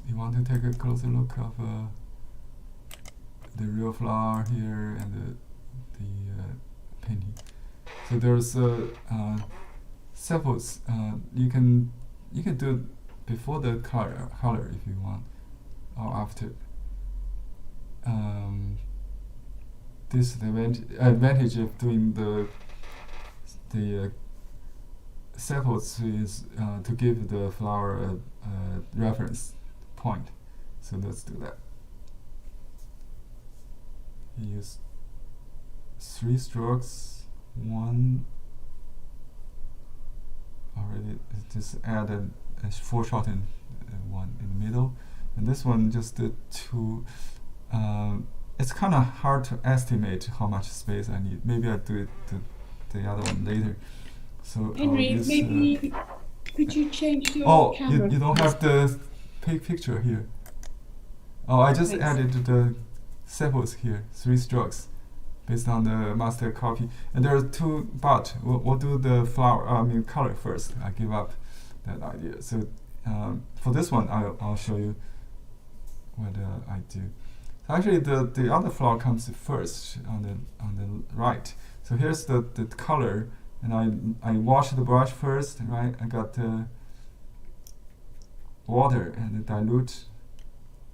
You want to take a closer look of the real flower here and the painting. So there's sepals. You can do it before the color if you want, or after. This advantage of doing the sepals is to give the flower a reference point. So let's do that. Use 3 strokes. One already. Just add a foreshortened one in the middle, and this one just the 2. It's kind of hard to estimate how much space I need. Maybe I'll do it the other one later. So Henry, maybe could you change your camera? You don't have the picture here. Oh, I just added the sepals here, 3 strokes, based on the master copy. And there are 2, but we'll do the color first. I give up that idea. So for this one, I'll show you what I do. Actually, the other flower comes first on the right. So here's the color, and I wash the brush first, right? I got water and dilute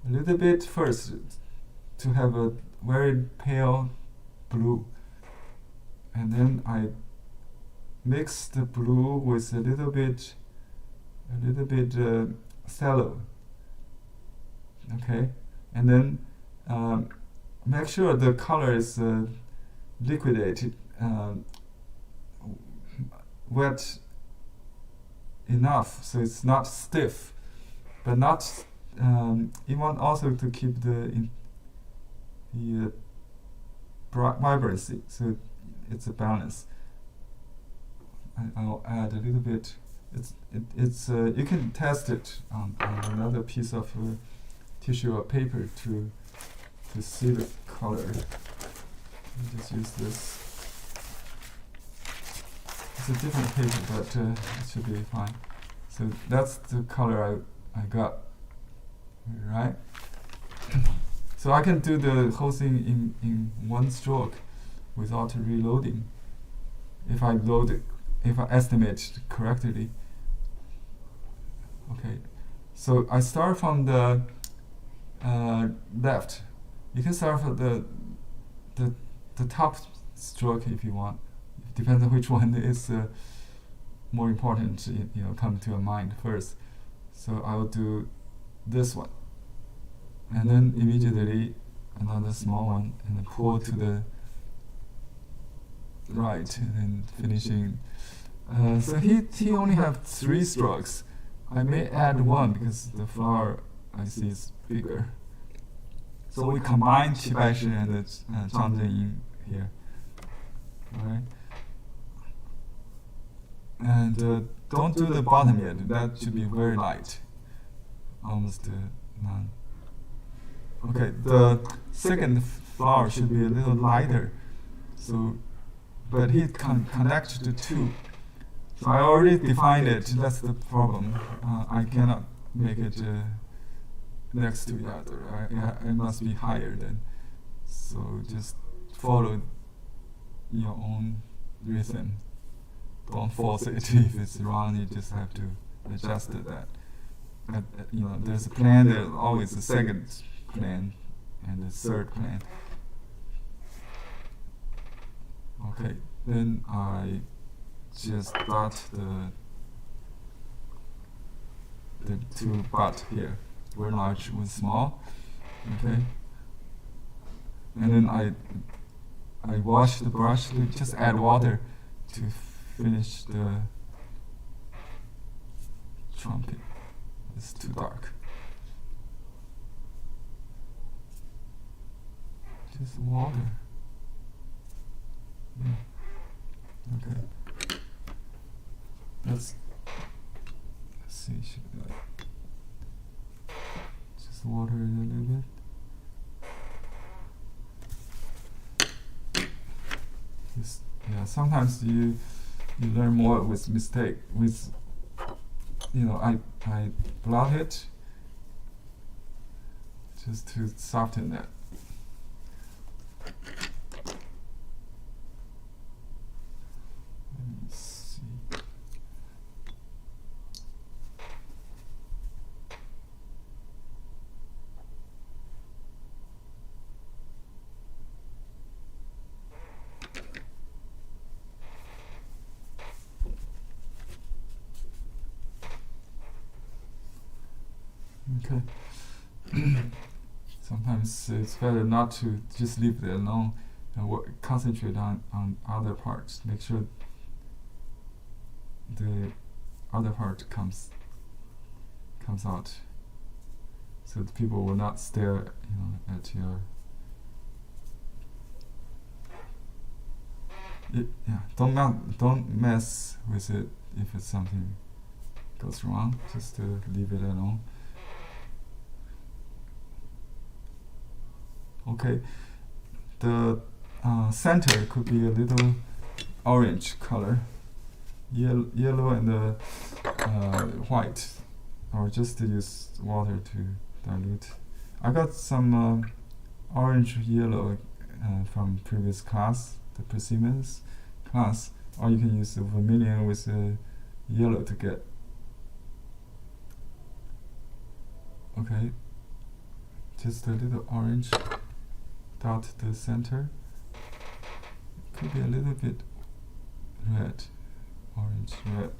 a little bit first to have a very pale blue, and then I mix the blue with a little bit cello. Okay, and then make sure the color is liquidated, wet enough so it's not stiff, but not. You want also to keep the vibrancy, so it's a balance. I'll add a little bit. It's you can test it on another piece of tissue or paper to see the color. Just use this. It's a different paper, but it should be fine. So that's the color I got. Right. So I can do the whole thing in one stroke without reloading. If I estimate correctly. Okay. So I start from the left. You can start from the top stroke if you want. It depends on which one is more important. Come to your mind first. So I will do this one, and then immediately another small one, and then pull to the right, and then finishing. So he only have 3 strokes. I may add 1 because the flower I see is bigger. So we combine Baishi and Zhangzhen here, right? And don't do the bottom yet. That should be very light, almost none. Okay, the second flower should be a little lighter. So, but he can connect the 2. So I already defined it. That's the problem. I cannot make it next to each other. It must be higher then. So just follow your own rhythm. Don't force it. If it's wrong, you just have to adjust that. There's a plan. There's always a second plan and a third plan. Okay, then I just dot the 2 butt here, very large with small. Okay, and then I wash the brush. Just add water to finish the trumpet. It's too dark. Just water. Yeah. Okay. Let's see. Should I just water it a little bit? Sometimes you learn more with mistake. I blot it just to soften that. Let me see. Okay. Sometimes it's better not to just leave it alone and concentrate on other parts. Make sure the other part comes out, so that people will not stare, at your. Don't mess with it if it's something goes wrong. Just leave it alone. Okay, the center could be a little orange color, yellow and white, or just to use water to dilute. I got some orange yellow from previous class, the persimmons class, or you can use the vermilion with the yellow to get. Okay, just a little orange dot the center. Could be a little bit red, orange, red.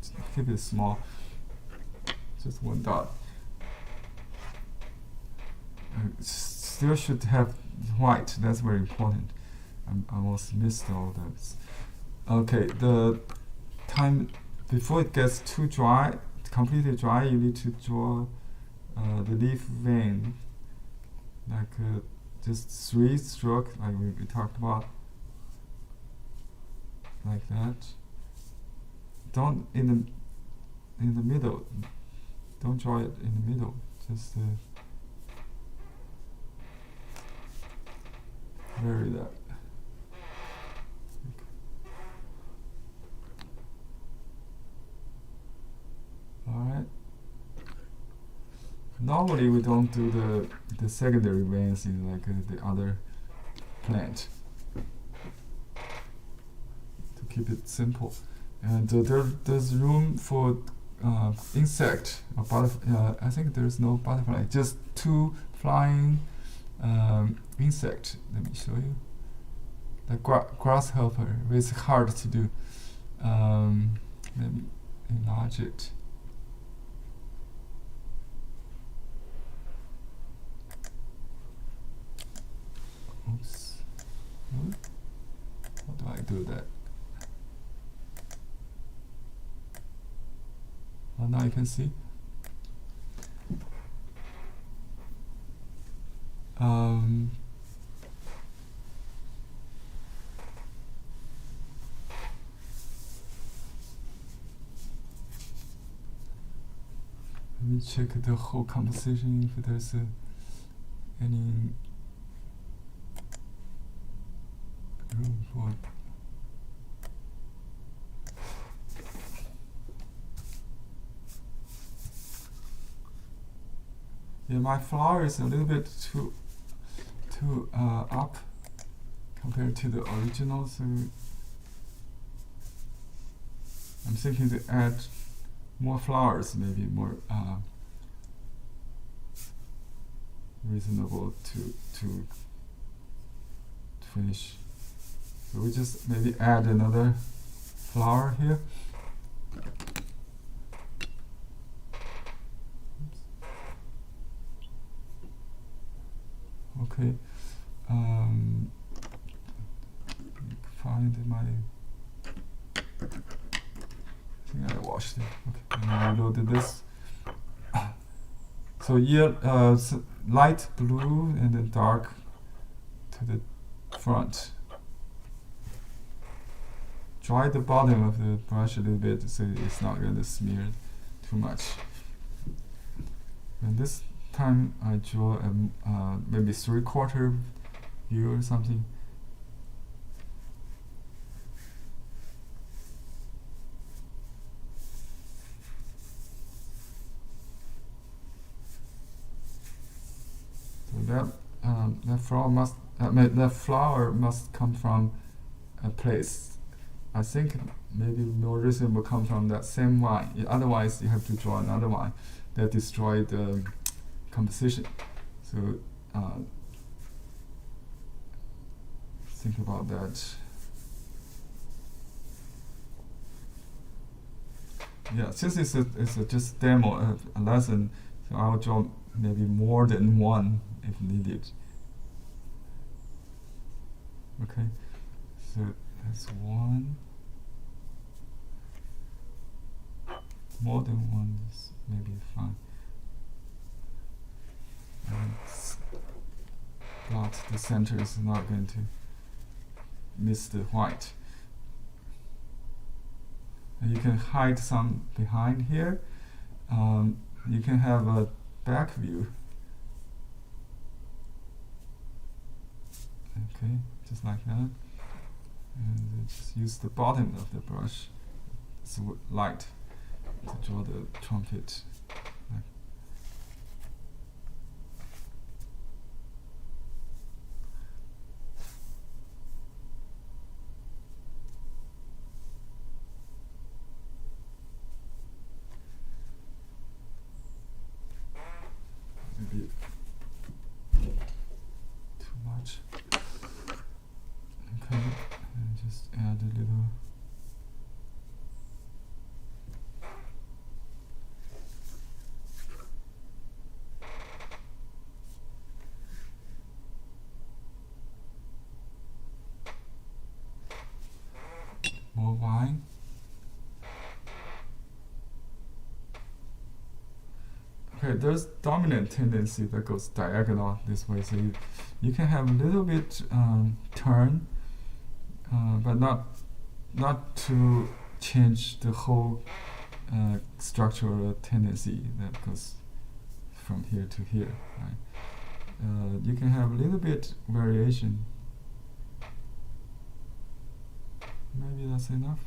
Just keep it small, just one dot. Still should have white, that's very important. I almost missed all those. Okay, the time before it gets too dry, completely dry, you need to draw the leaf vein, like just 3 strokes, like we talked about, like that. Don't in the middle. Don't draw it in the middle. Just vary that. Alright. Normally we don't do the secondary veins in like the other plant, to keep it simple. And there's room for insect or butterfly. I think there's no butterfly, just 2 flying insect. Let me show you. The grasshopper. It's hard to do. Let me enlarge it. Oops. How do I do that? Oh, now you can see. Let me check the whole composition if there's any room for it. Yeah, my flower is a little bit too up compared to the original, so I'm thinking to add more flowers, maybe more reasonable to finish. So we just maybe add another flower here. Okay. Find my. I think I washed it. Okay, and I reloaded this. So light blue and then dark to the front. Dry the bottom of the brush a little bit so it's not going to smear too much. And this time I draw maybe 3/4 view or something. So that flower must come from a place. I think maybe more reason will come from that same line. Otherwise, you have to draw another one that destroy the composition. So think about that. Yeah, since it's just demo, a lesson, so I'll draw maybe more than one if needed. Okay, so that's one. More than one is maybe fine. And but the center is not going to miss the white. And you can hide some behind here. You can have a back view. Okay, just like that. And just use the bottom of the brush, it's light, to draw the trumpet. Just add a little. More wine. Okay, there's dominant tendency that goes diagonal this way, so you can have a little bit turn, but not to change the whole structural tendency that goes from here to here. Right? You can have a little bit variation. Maybe that's enough.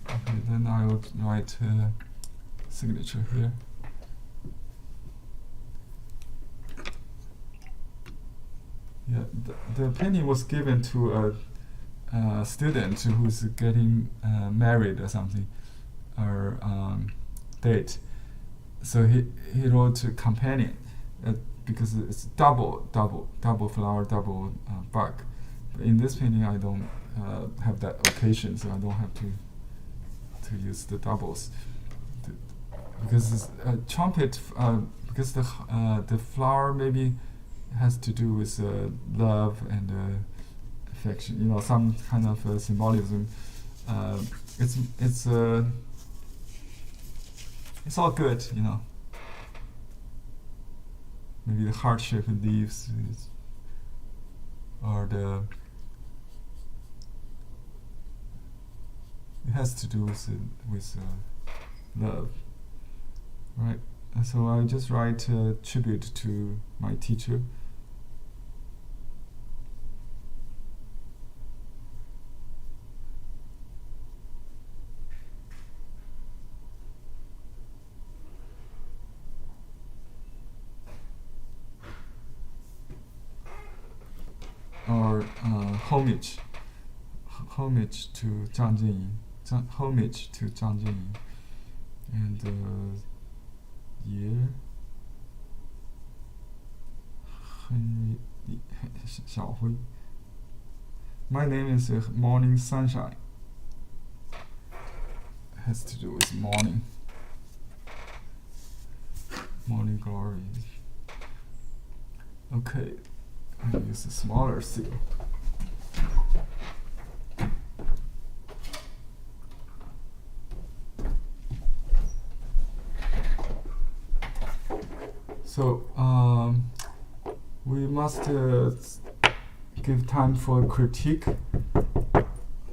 Okay, then I will write signature here. Yeah, the painting was given to a student who's getting married or something, or date. So he wrote a companion. Because it's double flower, double bug. But in this painting, I don't have that occasion, so I don't have to use the doubles. Because it's trumpet, because the flower maybe has to do with love and affection. You know, some kind of symbolism. It's all good, you know. Maybe the heart-shaped leaves, or it has to do with love, right? And so I just write a tribute to my teacher. Or homage to Zhang Jinying, homage to Zhang Jinying, and year Henry Xiaohui. My name is Morning Sunshine. Has to do with morning glory. Okay. I'll use a smaller seal. So we must give time for critique.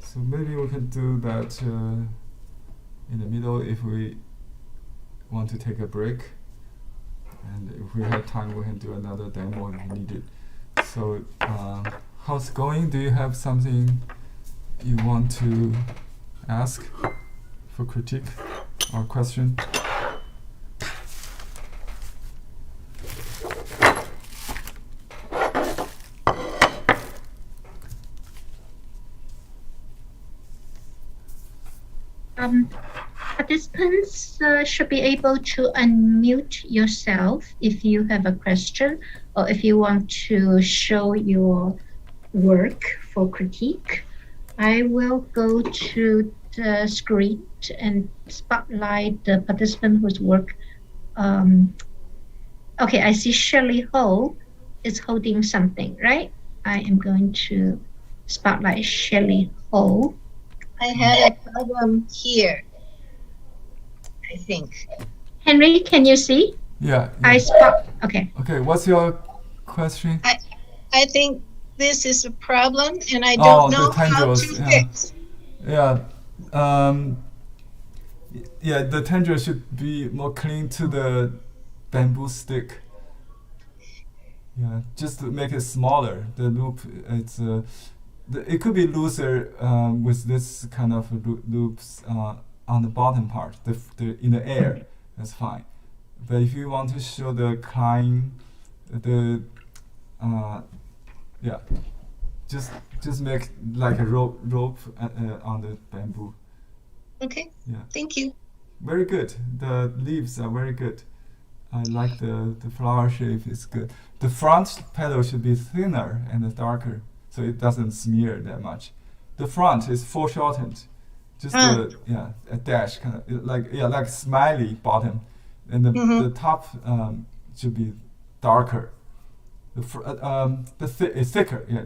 So maybe we can do that in the middle if we want to take a break. And if we have time, we can do another demo if needed. So, how's it going? Do you have something you want to ask for critique or question? Participants should be able to unmute yourself if you have a question or if you want to show your work for critique. I will go to the screen and spotlight the participant whose work. Okay, I see Shirley Ho is holding something, right? I am going to spotlight Shirley Ho. I had a problem here, I think. Henry, can you see? Yeah. Okay. Okay, what's your question? I think this is a problem, and I don't know how to fix. Yeah. Yeah, the tendril should be more clean to the bamboo stick. Yeah, just to make it smaller. The loop, it could be looser with this kind of loops on the bottom part, in the air. That's fine. But if you want to show the climb, yeah, just make like a rope on the bamboo. Okay. Yeah. Thank you. Very good. The leaves are very good. I like the flower shape. It's good. The front petal should be thinner and darker, so it doesn't smear that much. The front is foreshortened, just a dash kind of like smiley bottom, and the top should be darker. It's thicker. Yeah,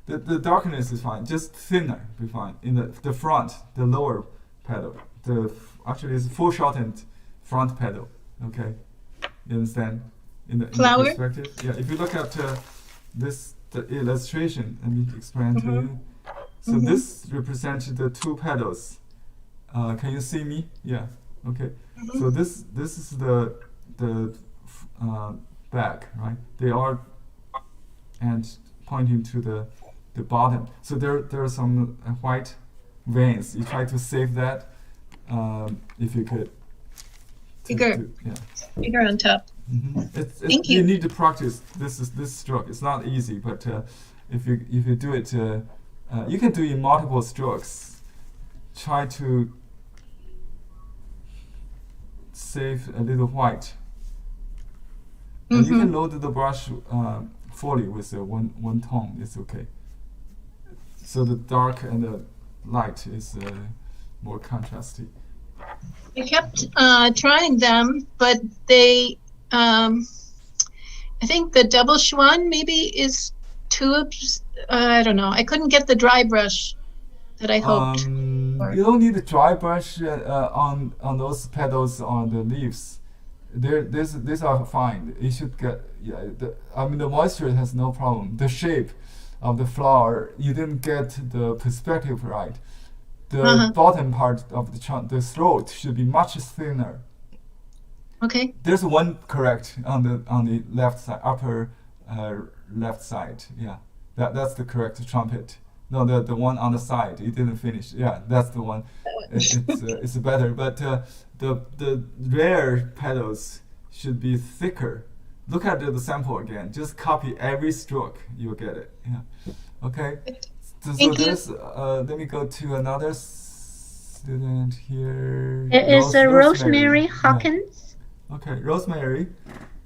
the darkness is fine. Just thinner be fine. In the front, the lower petal, actually it's foreshortened front petal. Okay. You understand? In the perspective? Yeah, if you look at the illustration, let me explain to you. So this represents the two petals. Can you see me? Yeah. Okay. So this is the back, right? They are and pointing to the bottom. So there are some white veins. You try to save that if you could. Bigger on top. Thank you. You need to practice this stroke. It's not easy, but if you do it, you can do in multiple strokes. Try to save a little white. And you can load the brush fully with one tone. It's okay. So the dark and the light is more contrasty. I kept trying them, but they, I think the double Schwann maybe is too, I don't know. I couldn't get the dry brush that I hoped. You don't need a dry brush on those petals on the leaves. These are fine. You should get, the moisture has no problem. The shape of the flower, you didn't get the perspective right. The bottom part of the trunk, the throat, should be much thinner. Okay. There's one correct on the left side, upper left side. Yeah, that's the correct trumpet. No, the one on the side, it didn't finish. Yeah, that's the one. It's better, but the rare petals should be thicker. Look at the sample again. Just copy every stroke. You'll get it. Yeah. Okay. So there's, let me go to another student here. It is Rosemary Hawkins. Yeah. Okay, Rosemary.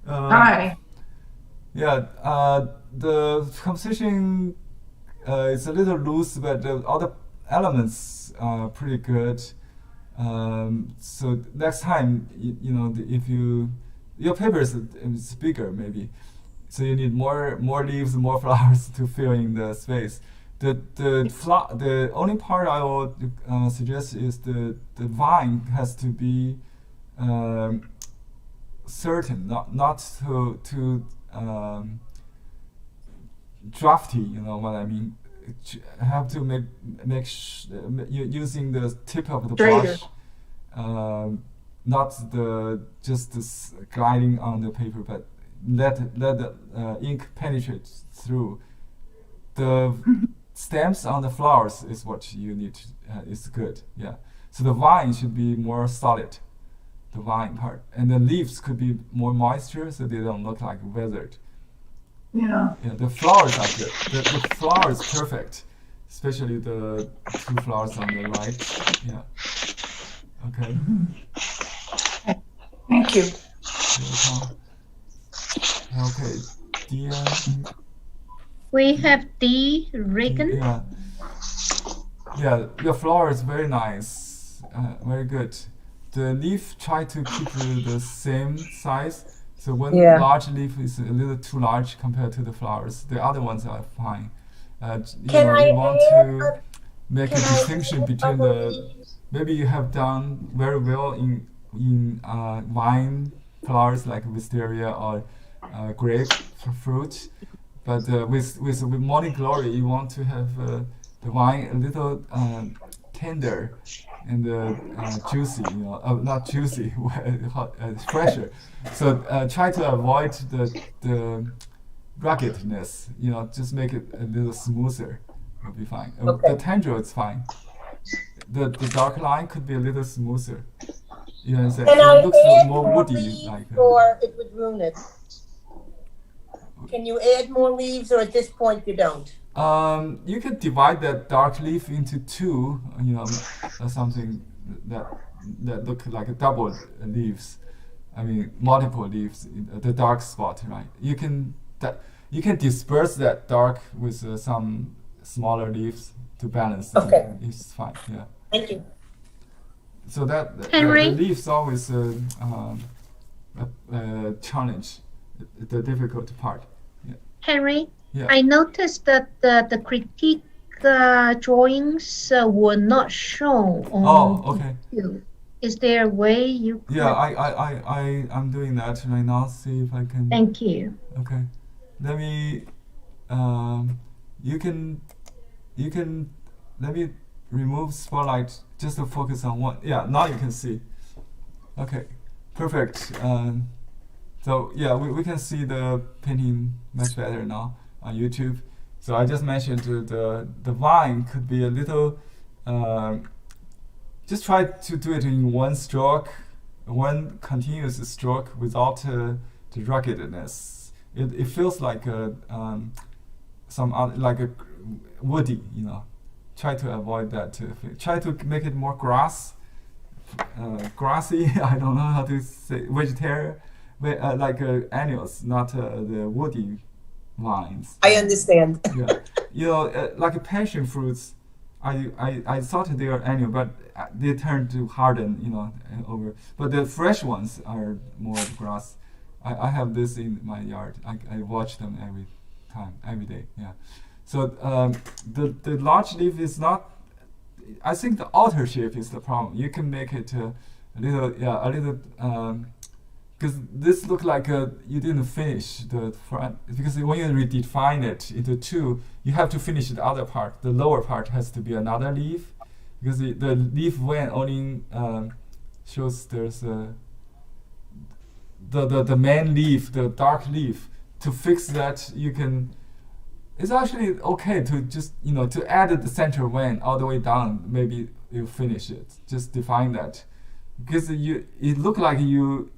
Hi. Yeah, the composition is a little loose, but the other elements are pretty good. So next time, if your paper is bigger maybe, so you need more leaves, more flowers to fill in the space. The only part I would suggest is the vine has to be certain, not too drafty. You know what I mean? Have to make using the tip of the brush, not just gliding on the paper, but let the ink penetrate through. The stems on the flowers is what you need. Is good. Yeah. So the vine should be more solid, the vine part, and the leaves could be more moisture, so they don't look like weathered. Yeah. Yeah. The flowers are good. The flower is perfect, especially the two flowers on the right. Yeah. Okay. Thank you. Okay. Dear. We have D. Regan. Yeah, your flower is very nice, very good. The leaf try to keep the same size. So one large leaf is a little too large compared to the flowers. The other ones are fine. You want to make a distinction between maybe you have done very well in vine flowers like wisteria or grapefruit. But with morning glory, you want to have the wine a little tender and juicy, not juicy, fresher. So try to avoid the ruggedness, just make it a little smoother. It'll be fine. The tendril is fine. The dark line could be a little smoother. You know what I'm saying? It looks more woody. Or it would ruin it. Can you add more leaves, or at this point you don't? You can divide that dark leaf into two, or something that look like a double leaves. I mean, multiple leaves, the dark spot, right? You can disperse that dark with some smaller leaves to balance. Okay. It's fine. Yeah. Thank you. So that the Henry? leaves always a challenge, the difficult part. Yeah. Henry, Yeah. I noticed that the critique drawings were not shown on Okay. YouTube. Is there a way you could? Yeah, I'm doing that right now. See if I can. Thank you. Okay. Let me. You can. Let me remove spotlight just to focus on one. Yeah. Now you can see. Okay. Perfect. So yeah, we can see the painting much better now on YouTube. So I just mentioned the vine could be a little. Just try to do it in one stroke, one continuous stroke without the ruggedness. It feels like some other, like a woody, you know. Try to avoid that. Try to make it more grassy. I don't know how to say vegetarian, like annuals, not the woody vines. I understand. Yeah, you know, like passion fruits. I thought they are annual, but they turn to harden, you know, over. But the fresh ones are more grass. I have this in my yard. I watch them every time, every day. Yeah. So the large leaf is not. I think the outer shape is the problem. You can make it a little, because this look like you didn't finish the front. Because when you redefine it into two, you have to finish the other part. The lower part has to be another leaf, because the leaf vein only shows there's the main leaf, the dark leaf. To fix that, you can. It's actually okay to just, you know, to add the center vein all the way down. Maybe you finish it. Just define that, because it looked like you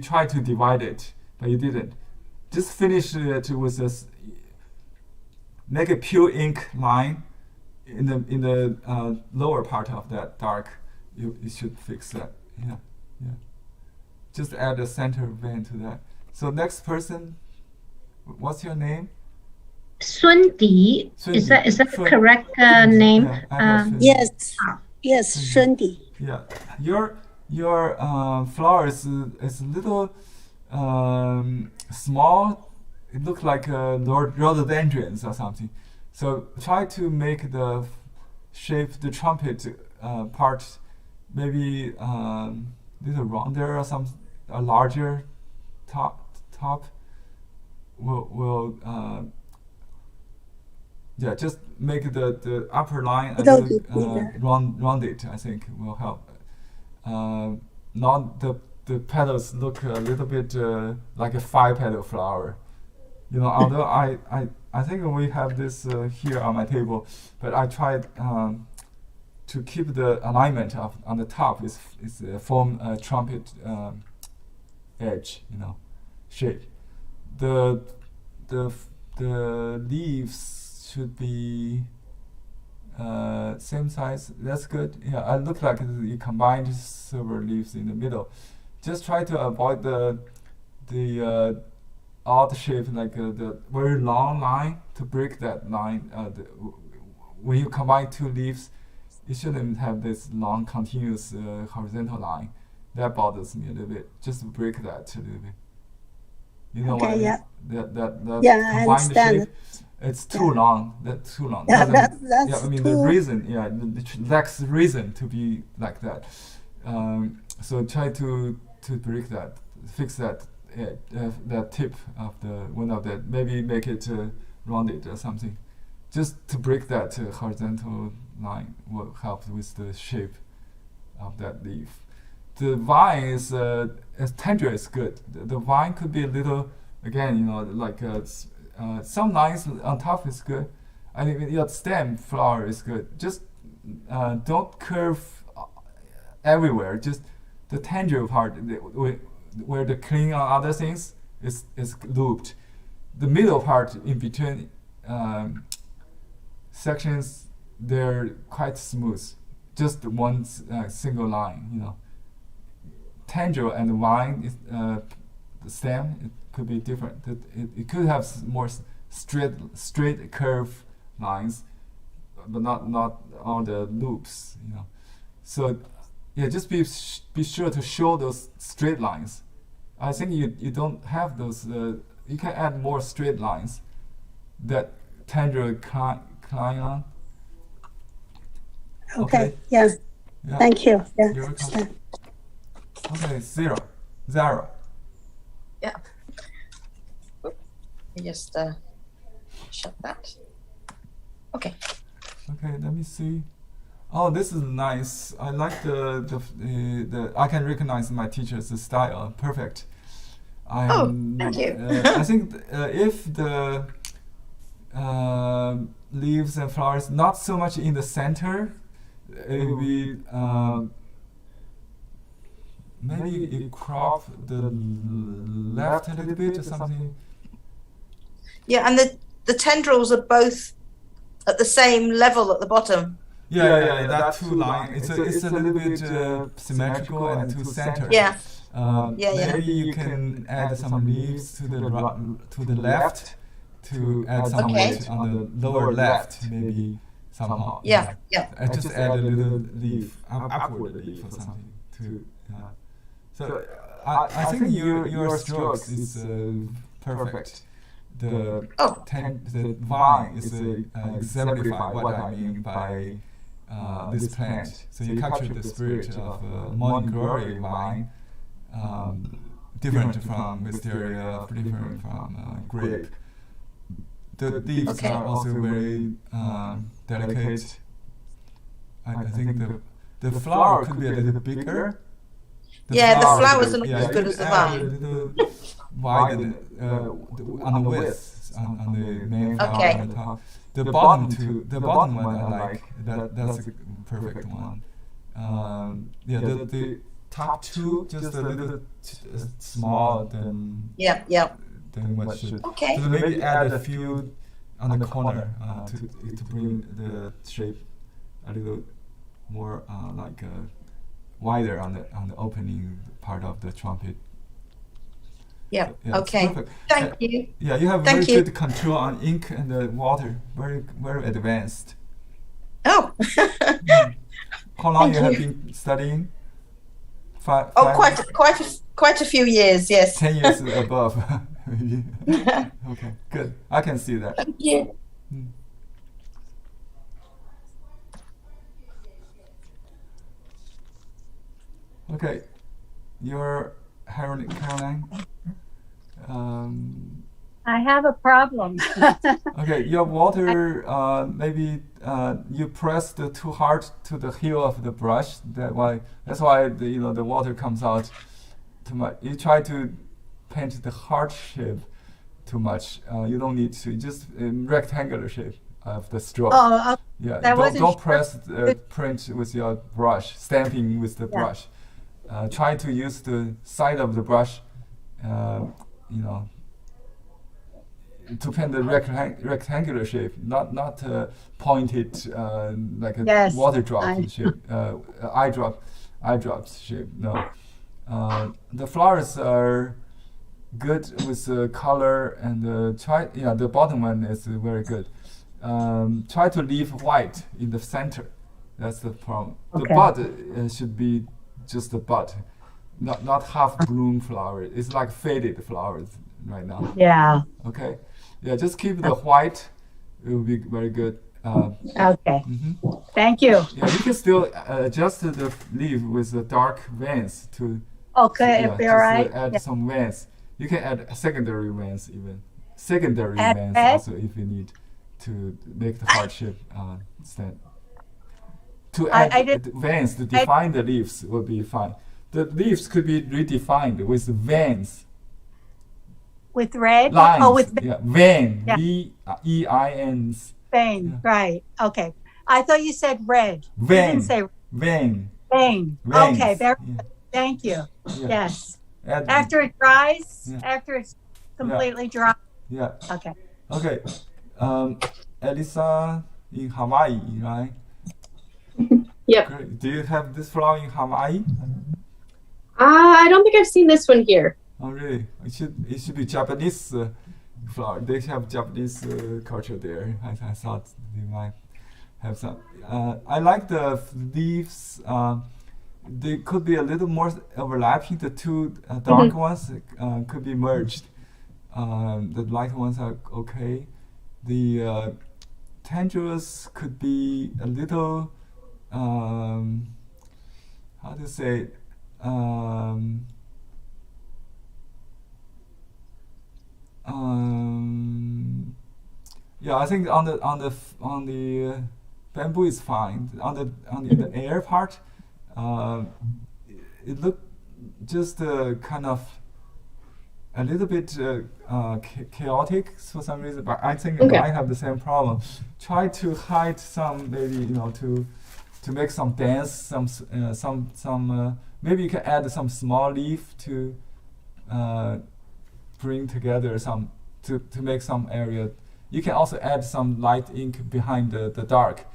tried to divide it, but you didn't. Just finish it with this. Make a pure ink line in the lower part of that dark. You should fix that. Yeah. Just add a center vein to that. So next person, what's your name? Sundi, is that the correct name? Yes, Shundi. Yeah, your flower is a little small. It looks like rhododendrons or something. So try to make the shape, the trumpet part, maybe little rounder or a larger top will yeah, just make the upper line a little rounded. I think will help. Not the petals look a little bit like a 5-petal flower. You know, although I think we have this here on my table, but I tried to keep the alignment on the top is form a trumpet edge, you know, shape. The leaves should be same size. That's good. Yeah, it looks like you combined several leaves in the middle. Just try to avoid the odd shape, like the very long line, to break that line. When you combine two leaves, it shouldn't have this long continuous horizontal line. That bothers me a little bit. Just break that a little bit. You know what I mean? That I understand. shape, it's too long. That's too long. Yeah, Doesn't- that's yeah, I mean too. the reason. Yeah, it lacks reason to be like that. So try to break that, fix that that tip of the one of that. Maybe make it rounded or something. Just to break that horizontal line will help with the shape of that leaf. The vine is tender is good. The vine could be a little, again, you know, like some lines on top is good. I think your stem flower is good. Just don't curve everywhere. Just the tender part, where the clean on other things is looped. The middle part in between sections, they're quite smooth. Just one single line, you know. tendril and the vine is the stem. It could be different. It could have more straight curve lines, but not all the loops. So yeah, just be sure to show those straight lines. I think you don't have those. You can add more straight lines that tendril climb on. Okay. Yeah. Thank you. Yeah. You're welcome. Okay, Zara. Yeah. I just shut that. Okay. Okay, let me see. Oh, this is nice. I like the I can recognize my teacher's style. Perfect. Thank you. I think if the leaves and flowers not so much in the center, it will be maybe you crop the left a little bit or something. Yeah, and the tendrils are both at the same level at the bottom. Yeah. That two line. It's a little bit symmetrical and to center. Yeah. Maybe you can add some leaves to the left to add some weight on the lower left, maybe somehow. Yeah. I just add a little leaf, upward leaf or something to. So I think your strokes is perfect. The vine is exemplify what I mean by this plant. So you capture the spirit of morning glory vine, different from wisteria, different from grape. The leaves are also very delicate. I think the flower could be a little bigger. The flowers are not as good as the vine. A little wider on the width, on the main flower on the top. The bottom one I like. That's a perfect one. The top two just a little small than what should. Okay. So maybe add a few on the corner to bring the shape a little more wider on the opening part of the trumpet. Yeah. Yeah, Okay. perfect. Thank you. Yeah, you have Thank very you. good control on ink and the water. Very, very advanced. Oh. How long Thank you have you. been studying? Five, Quite a few years. Yes. 10 years above, maybe. Okay, good. I can see that. Thank you. Okay, your Caroline. I have a problem. Okay, your water, maybe you pressed too hard to the heel of the brush. That's why the water comes out too much. You try to paint the heart shape too much. You don't need to. Just rectangular shape of the stroke. Oh, Yeah, that wasn't don't sure. press print with your brush, stamping with the brush. Try to use the side of the brush, to paint the rectangular shape, not pointed like a Yes, water drop shape, eye drops shape. No, the flowers are good with the color and the bottom one is very good. Try to leave white in the center. That's the problem. Okay. The bud should be just the bud, not half bloom flower. It's like faded flowers right now. yeah. Okay, yeah, just keep the white. It will be very good. Okay. Mhm. Thank you. Yeah, you can still adjust the leaf with the dark veins to. Okay, Yeah, if you're right. just add some veins. You can add secondary veins even. Secondary Add veins red? also if you need to make the heart shape stand. To add I did- veins to define the leaves will be fine. The leaves could be redefined with veins. With red? Lines. Oh, with vein. Yeah. V-E-I-N-S. vein. Yeah. Right. Okay. I thought you said red. You Vein. didn't say Vein. vein. Veins. Okay. Very Yeah. good. Thank you. Yeah. Yes. Add- After it dries, Yeah. after it's completely dry. Yeah. Okay. Okay. Elisa in Hawaii, right? Yep. Great. Do you have this flower in Hawaii? I don't think I've seen this one here. Oh, really? It should be Japanese flower. They have Japanese culture there. I thought they might have some. I like the leaves. They could be a little more overlapping. The two dark ones could be merged. The light ones are okay. The tendrils could be a little, how to say, yeah, I think on the bamboo is fine. On the air part, it looked just kind of a little bit chaotic for some reason. But I think I have the same problem. Try to hide some, maybe to make some dance, some maybe you can add some small leaf to bring together some to make some area. You can also add some light ink behind the dark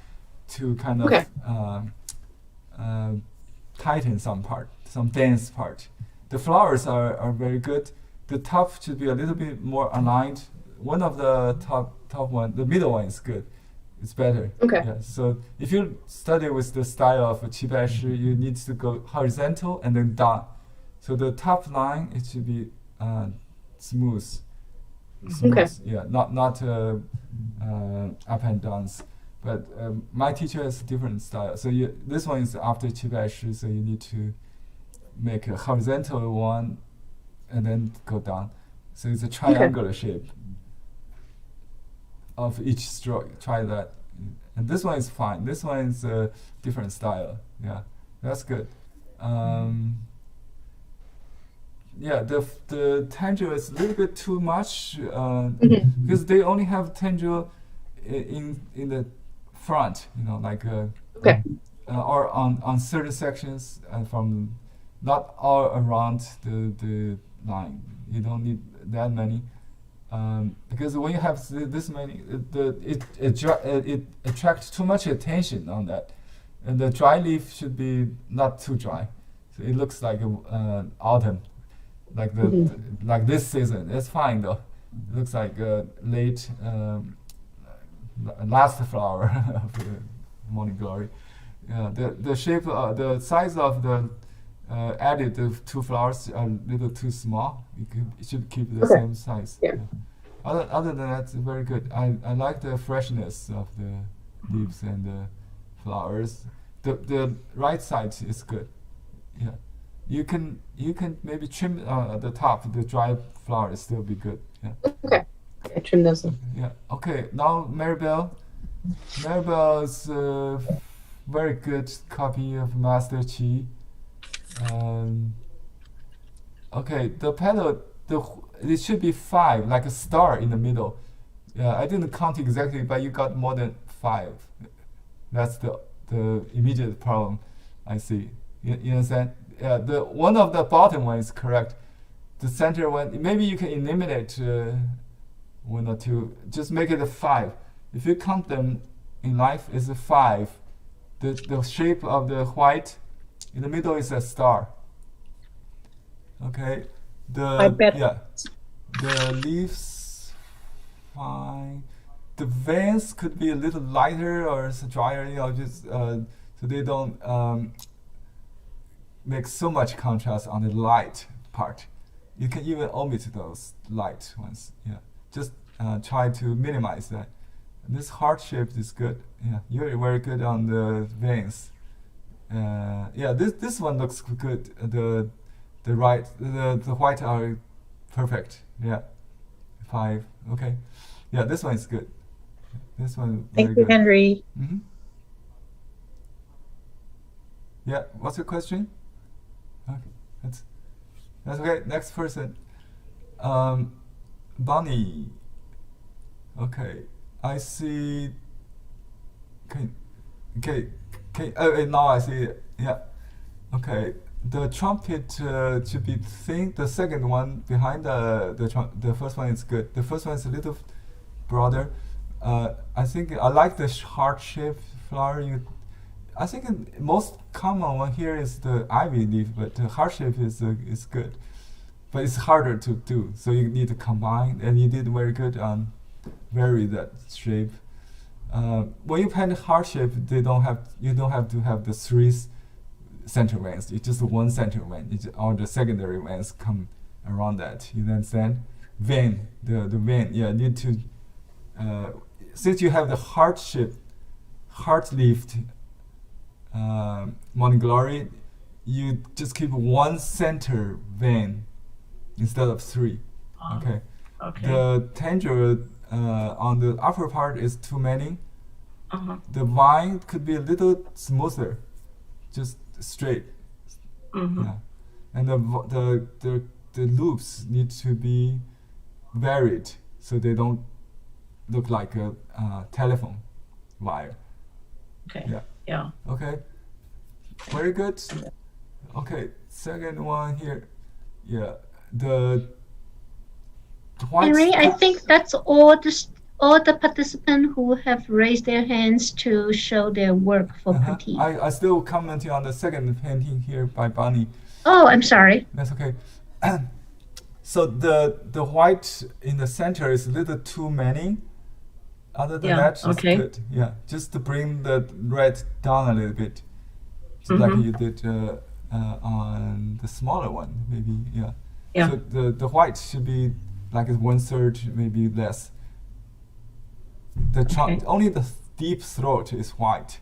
to kind of tighten some part, some dense part. The flowers are very good. The top should be a little bit more aligned. One of the top one, the middle one is good. It's better. Okay. Yeah. So if you study with the style of Baishi, you need to go horizontal and then down. So the top line, it should be smooth. Okay. Yeah. Not up and downs. But my teacher has a different style. So this one is after Baishi, so you need to make a horizontal one and then go down. So it's a triangular shape of each stroke. Try that. And this one is fine. This one is a different style. Yeah, that's good. Yeah, the tendril is a little bit too much because they only have tendril in the front, like or on certain sections and not all around the line. You don't need that many. Because when you have this many, it attracts too much attention on that, and the dry leaf should be not too dry, so it looks like autumn, like like this season. It's fine though. It looks like late last flower of the morning glory. Yeah, the shape, the size of the added the two flowers are a little too small. It should keep the same size. Yeah. Other than that, it's very good. I like the freshness of the leaves and the flowers. The right side is good. Yeah, you can maybe trim the top. The dry flowers still be good. Yeah. Okay. I trim those. Yeah. Okay. Now Maribel. Maribel is a very good copy of Master Chi. Okay, the petal, it should be 5, like a star in the middle. Yeah, I didn't count exactly, but you got more than 5. That's the immediate problem I see. You understand? Yeah, one of the bottom one is correct. The center one, maybe you can eliminate 1 or 2. Just make it a 5. If you count them in life, it's a 5. The shape of the white in the middle is a star. Okay. I bet. Yeah. The leaves, fine. The veins could be a little lighter or drier, just so they don't make so much contrast on the light part. You can even omit those light ones. Yeah. Just try to minimize that. And this heart shape is good. Yeah. You're very good on the veins. Yeah, this one looks good. The white are perfect. Yeah, 5. Okay. Yeah, this one is good. This one very Thank you, good. Henry. Mm-hmm. Yeah. What's your question? Okay, that's okay. Next person. Bunny. Okay, I see. Okay. Now I see it. Yeah. Okay. The trumpet should be thin. The second one behind the first one is good. The first one is a little broader. I think I like the heart-shaped flower. I think most common one here is the ivy leaf, but the heart shape is good, but it's harder to do. So you need to combine, and you did very good on vary that shape. When you paint heart shape, you don't have to have the three center veins. It's just one center vein. All the secondary veins come around that. You understand? Vein, the vein. Yeah, need to. Since you have the heart shape, heart leaf. Morning Glory, you just keep one center vein instead of three. Okay. Okay. The tendril on the upper part is too many. Uh-huh. The vine could be a little smoother, just straight. Mm-hmm. Yeah. And the loops need to be varied so they don't look like a telephone wire. Okay. Yeah. Yeah. Okay. Very good. Okay. Second one here. Yeah. The white. Henry, I think that's all the participants who have raised their hands to show their work for Petit. I still commenting on the second painting here by Bunny. Oh, I'm sorry. That's okay. So the white in the center is a little too many. Other than that, it's good. Yeah, just to bring the red down a little bit, just like you did on the smaller one, maybe. Yeah. Yeah. So the white should be like 1/3, maybe less. The trunk, only the deep throat is white.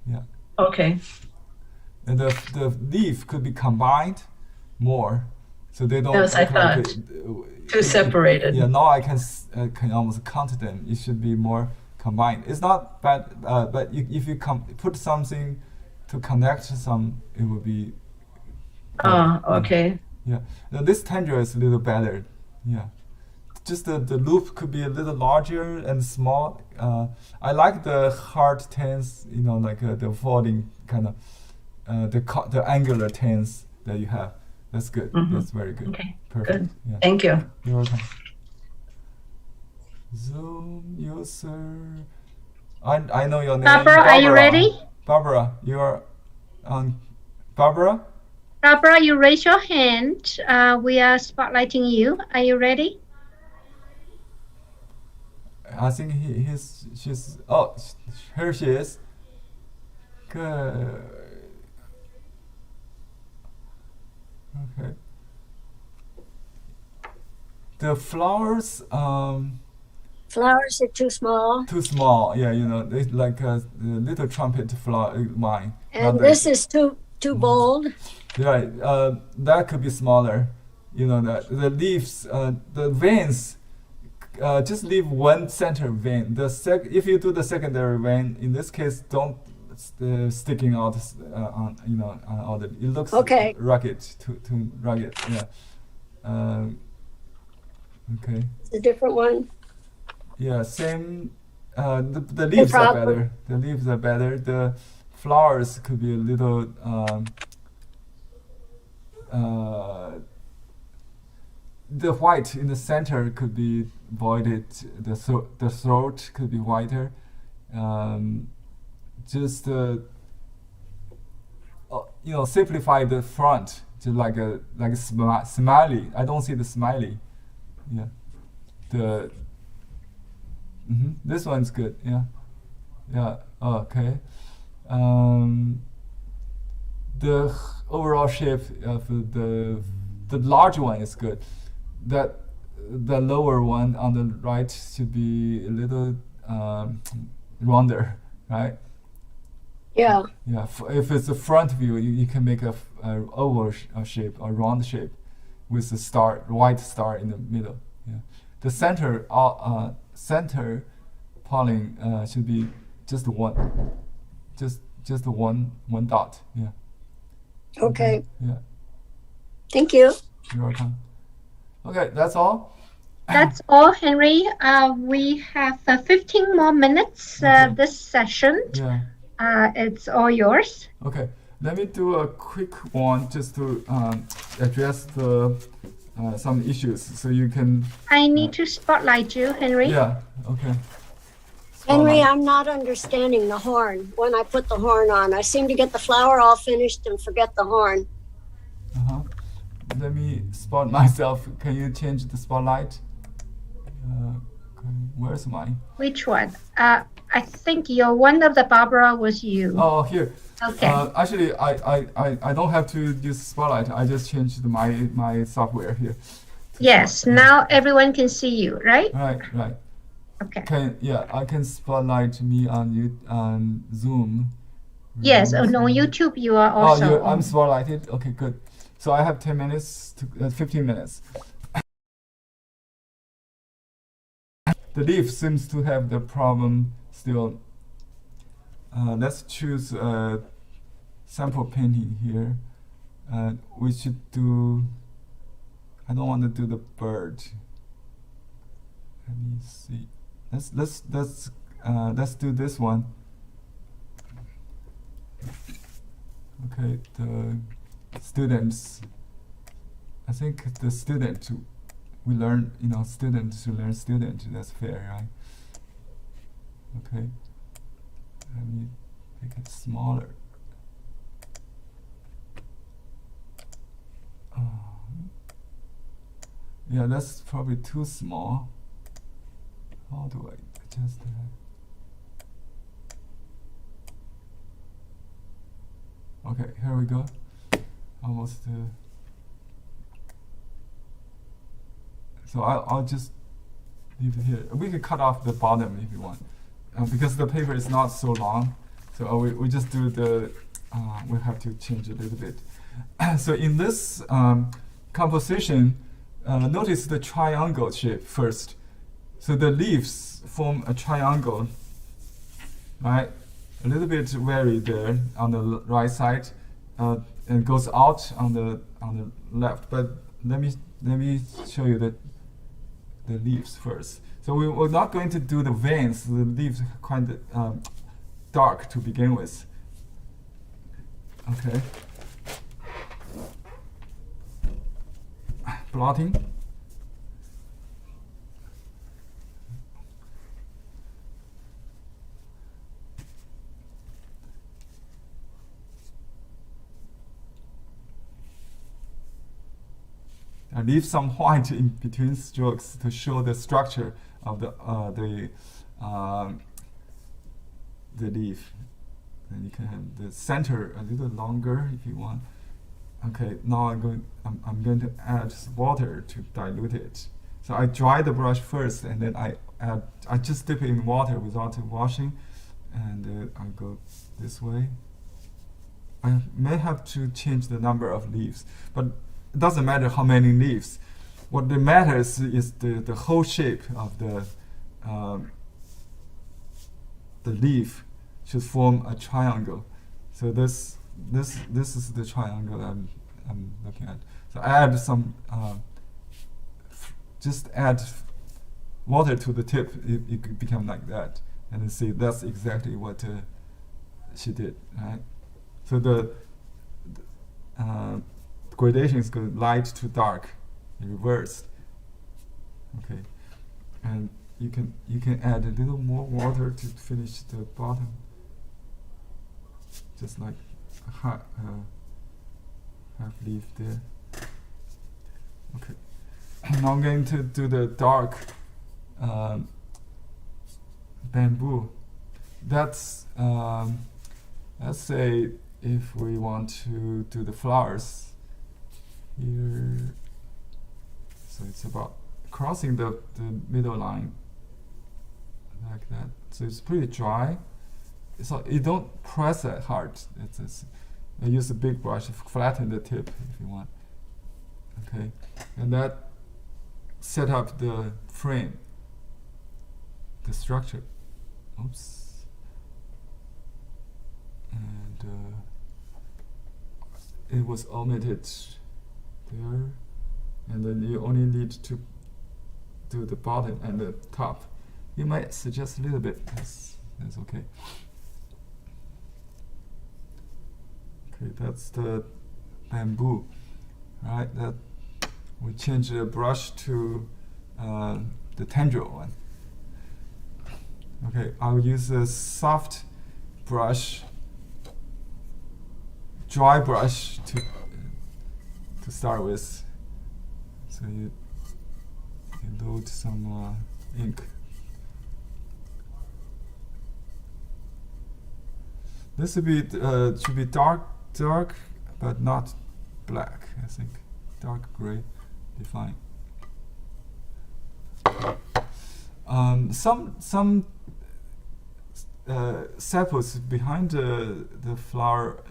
Yeah. Okay. And the leaf could be combined more, so they don't. Yes, I thought. Too separated. Yeah, now I can almost count them. It should be more combined. It's not bad, but if you put something to connect some, it will be. Okay. Yeah, now this tendril is a little better. Yeah, just the loop could be a little larger and small. I like the heart tens, like the folding kind of, the angular tens that you have. That's good. That's very good. Okay. Perfect. Good. Yeah. Thank you. You're welcome. Zoom user. I know your name. Barbara, are you ready? Barbara, you are on. Barbara? Barbara, you raise your hand. We are spotlighting you. Are you ready? I think she's. Oh, here she is. Good. Okay. The flowers. Flowers are too small. Too small. Yeah, it's like a little trumpet flower vine. And this is too bold. Right. That could be smaller. That the leaves, the veins. Just leave one center vein. If you do the secondary vein, in this case, don't sticking out on all the. It looks rugged, too rugged. Yeah. Okay. It's a different one. Yeah, same. The leaves are better. The leaves are better. The flowers could be a little. The white in the center could be voided. The throat could be whiter. Just simplify the front, just like a smiley. I don't see the smiley. Yeah. This one's good. Yeah. Yeah. Okay. The overall shape of the large one is good. The lower one on the right should be a little rounder, right? Yeah. Yeah. If it's a front view, you can make a oval shape or round shape with a white star in the middle. Yeah. The center pollen should be just one, just one dot. Yeah. Okay. Yeah. Thank you. You're welcome. Okay, that's all. That's all, Henry. We have 15 more minutes this session. Yeah. It's all yours. Okay, let me do a quick one just to address some issues, so you can. I need to spotlight you, Henry. Yeah. Okay. Henry, spotlight. I'm not understanding the horn when I put the horn on. I seem to get the flower all finished and forget the horn. Let me spot myself. Can you change the spotlight? Okay. Where's mine? Which one? I think you're one of the Barbara was you. Oh, here. Okay. Actually, I don't have to use spotlight. I just changed my software here. Yes. Now everyone can see you, right? Right. Okay. I can spotlight me on Zoom. Yes. On YouTube, you are also. I'm spotlighted. Okay, good. So I have 10 minutes to 15 minutes. The leaf seems to have the problem still. Let's choose sample painting here. We should do. I don't want to do the bird. Let me see. Let's do this one. Okay, the students. I think the student. We learn, student to learn student. That's fair, right? Okay. Let me make it smaller. Yeah, that's probably too small. How do I adjust that? Okay, here we go. Almost. So I'll just leave it here. We can cut off the bottom if you want, because the paper is not so long. So we just do the. We have to change a little bit. So in this composition, notice the triangle shape first. So the leaves form a triangle, right? A little bit varied there on the right side, and goes out on the left. But let me show you the leaves first. So we're not going to do the veins. The leaves are quite dark to begin with. Okay. Blotting. I leave some white in between strokes to show the structure of the leaf. And you can have the center a little longer if you want. Okay, now I'm going to add water to dilute it. So I dry the brush first, and then I just dip it in water without washing, and I go this way. I may have to change the number of leaves, but it doesn't matter how many leaves. What matters is the whole shape of the leaf should form a triangle. So this is the triangle I'm looking at. So add some, just add water to the tip. It could become like that, and then see that's exactly what she did, right? So the gradation is going light to dark, in reverse. Okay, and you can add a little more water to finish the bottom, just like half leaf there. Okay, now I'm going to do the dark bamboo. That's let's say if we want to do the flowers here, so it's about crossing the middle line like that. So it's pretty dry. So you don't press that hard. I use a big brush to flatten the tip if you want. Okay, and that set up the frame, the structure. Oops. And it was omitted there, and then you only need to do the bottom and the top. You might suggest a little bit. That's okay. Okay, that's the bamboo, right? That we change the brush to the tendril one. Okay, I'll use a soft brush, dry brush to start with. So you load some ink. This would be should be dark, but not black. I think dark gray, be fine. Some sepals behind the flower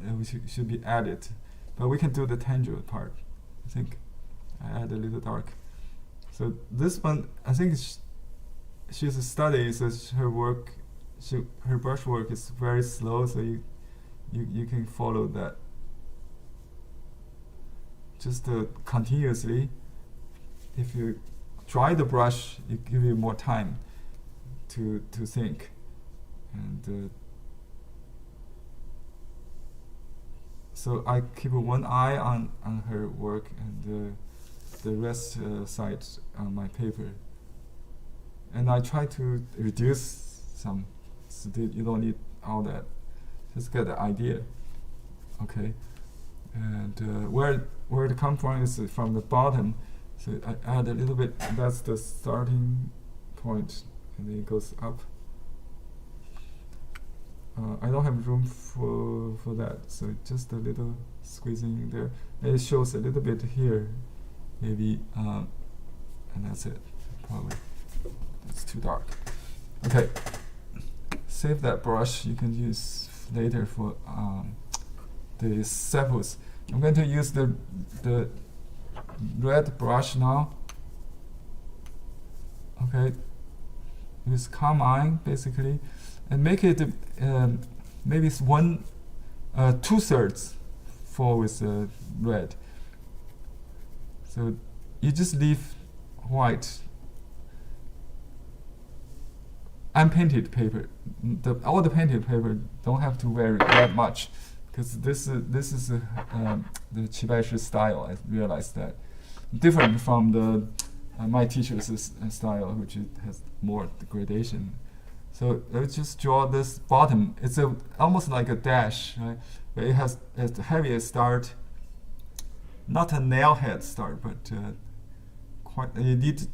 should be added, but we can do the tendril part. I think I add a little dark. So this one, I think she's a study, so her work, her brush work is very slow, so you can follow that. Just continuously. If you dry the brush, it gives you more time to think, and so I keep one eye on her work and the rest side on my paper, and I try to reduce some, so that you don't need all that. Just get the idea, okay. And where it comes from is from the bottom. So I add a little bit, that's the starting point, and then it goes up. I don't have room for that, so just a little squeezing there. And it shows a little bit here, maybe, and that's it, probably. That's too dark. Okay, save that brush, you can use later for the sepals. I'm going to use the red brush now. Okay, use carmine basically, and make it maybe it's 2/3 full with red. So you just leave white, unpainted paper. All the painted paper don't have to vary that much, because this is the Baishi style. I realized that different from the my teacher's style, which has more gradation. So let's just draw this bottom. It's almost like a dash, right? But it has a heavier start, not a nail head start, but quite. You need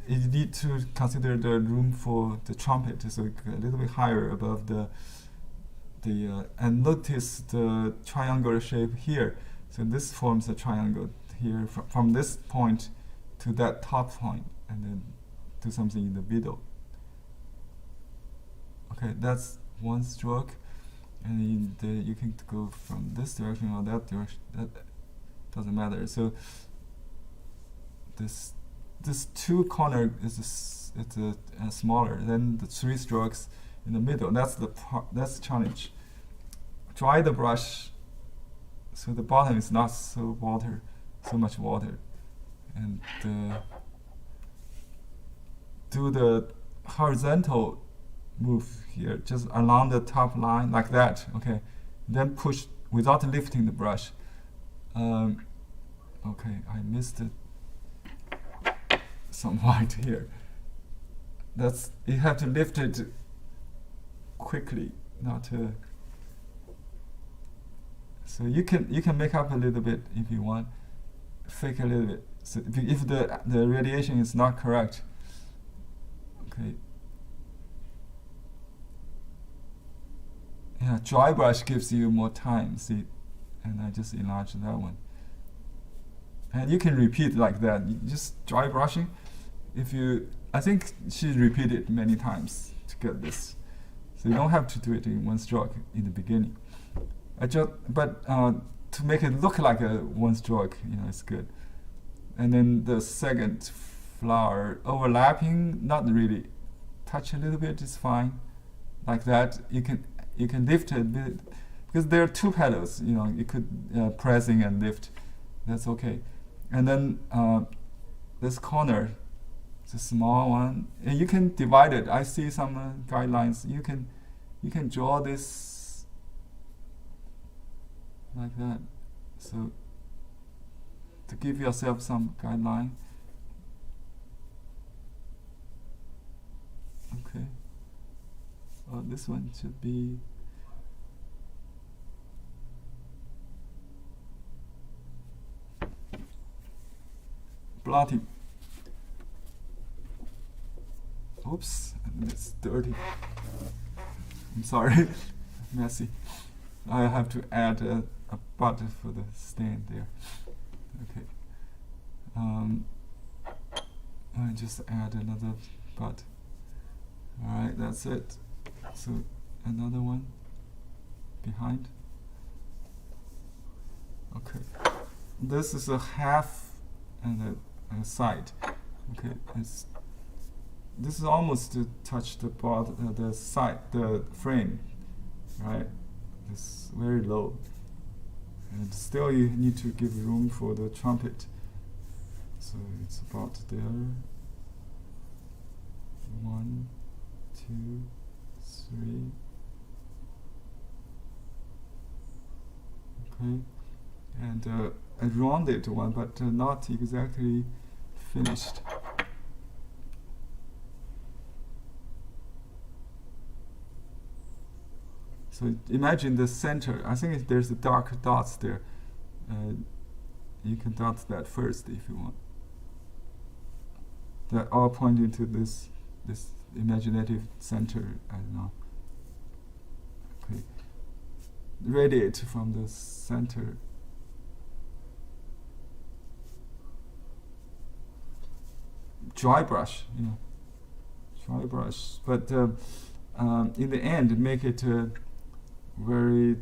to consider the room for the trumpet, so a little bit higher above the and notice the triangular shape here. So this forms a triangle here from this point to that top point, and then do something in the middle. Okay, that's one stroke, and you can go from this direction or that direction. That doesn't matter. So this two corner is smaller than the 3 strokes in the middle. That's the challenge. Dry the brush so the bottom is not so much water, and do the horizontal move here, just along the top line like that. Okay, then push without lifting the brush. Okay, I missed some white here. You have to lift it quickly, not so you can make up a little bit if you want, fake a little bit. So if the radiation is not correct, okay. Yeah, dry brush gives you more time. See, and I just enlarged that one. And you can repeat like that. You just dry brushing. I think she repeated many times to get this. So you don't have to do it in one stroke in the beginning. But to make it look like a one stroke, it's good. And then the second flower overlapping, not really. Touch a little bit is fine. Like that, you can lift it a bit, because there are 2 petals. You could pressing and lift. That's okay. And then this corner, it's a small one, and you can divide it. I see some guidelines. You can draw this like that. So to give yourself some guideline. Okay. So this one should be blotting. Oops, and it's dirty. I'm sorry, messy. I have to add a butter for the stain there. Okay. I just add another butt. Alright, that's it. So another one behind. Okay. This is a half and a side. Okay, this is almost to touch the the side, the frame, right? It's very low, and still you need to give room for the trumpet. So it's about there. 1, 2, 3. Okay, and a rounded one, but not exactly finished. So imagine the center. I think there's the dark dots there. You can dot that first if you want. They're all pointing to this imaginative center. I don't know. Okay. Radiate from the center. Dry brush, dry brush. But in the end, make it very.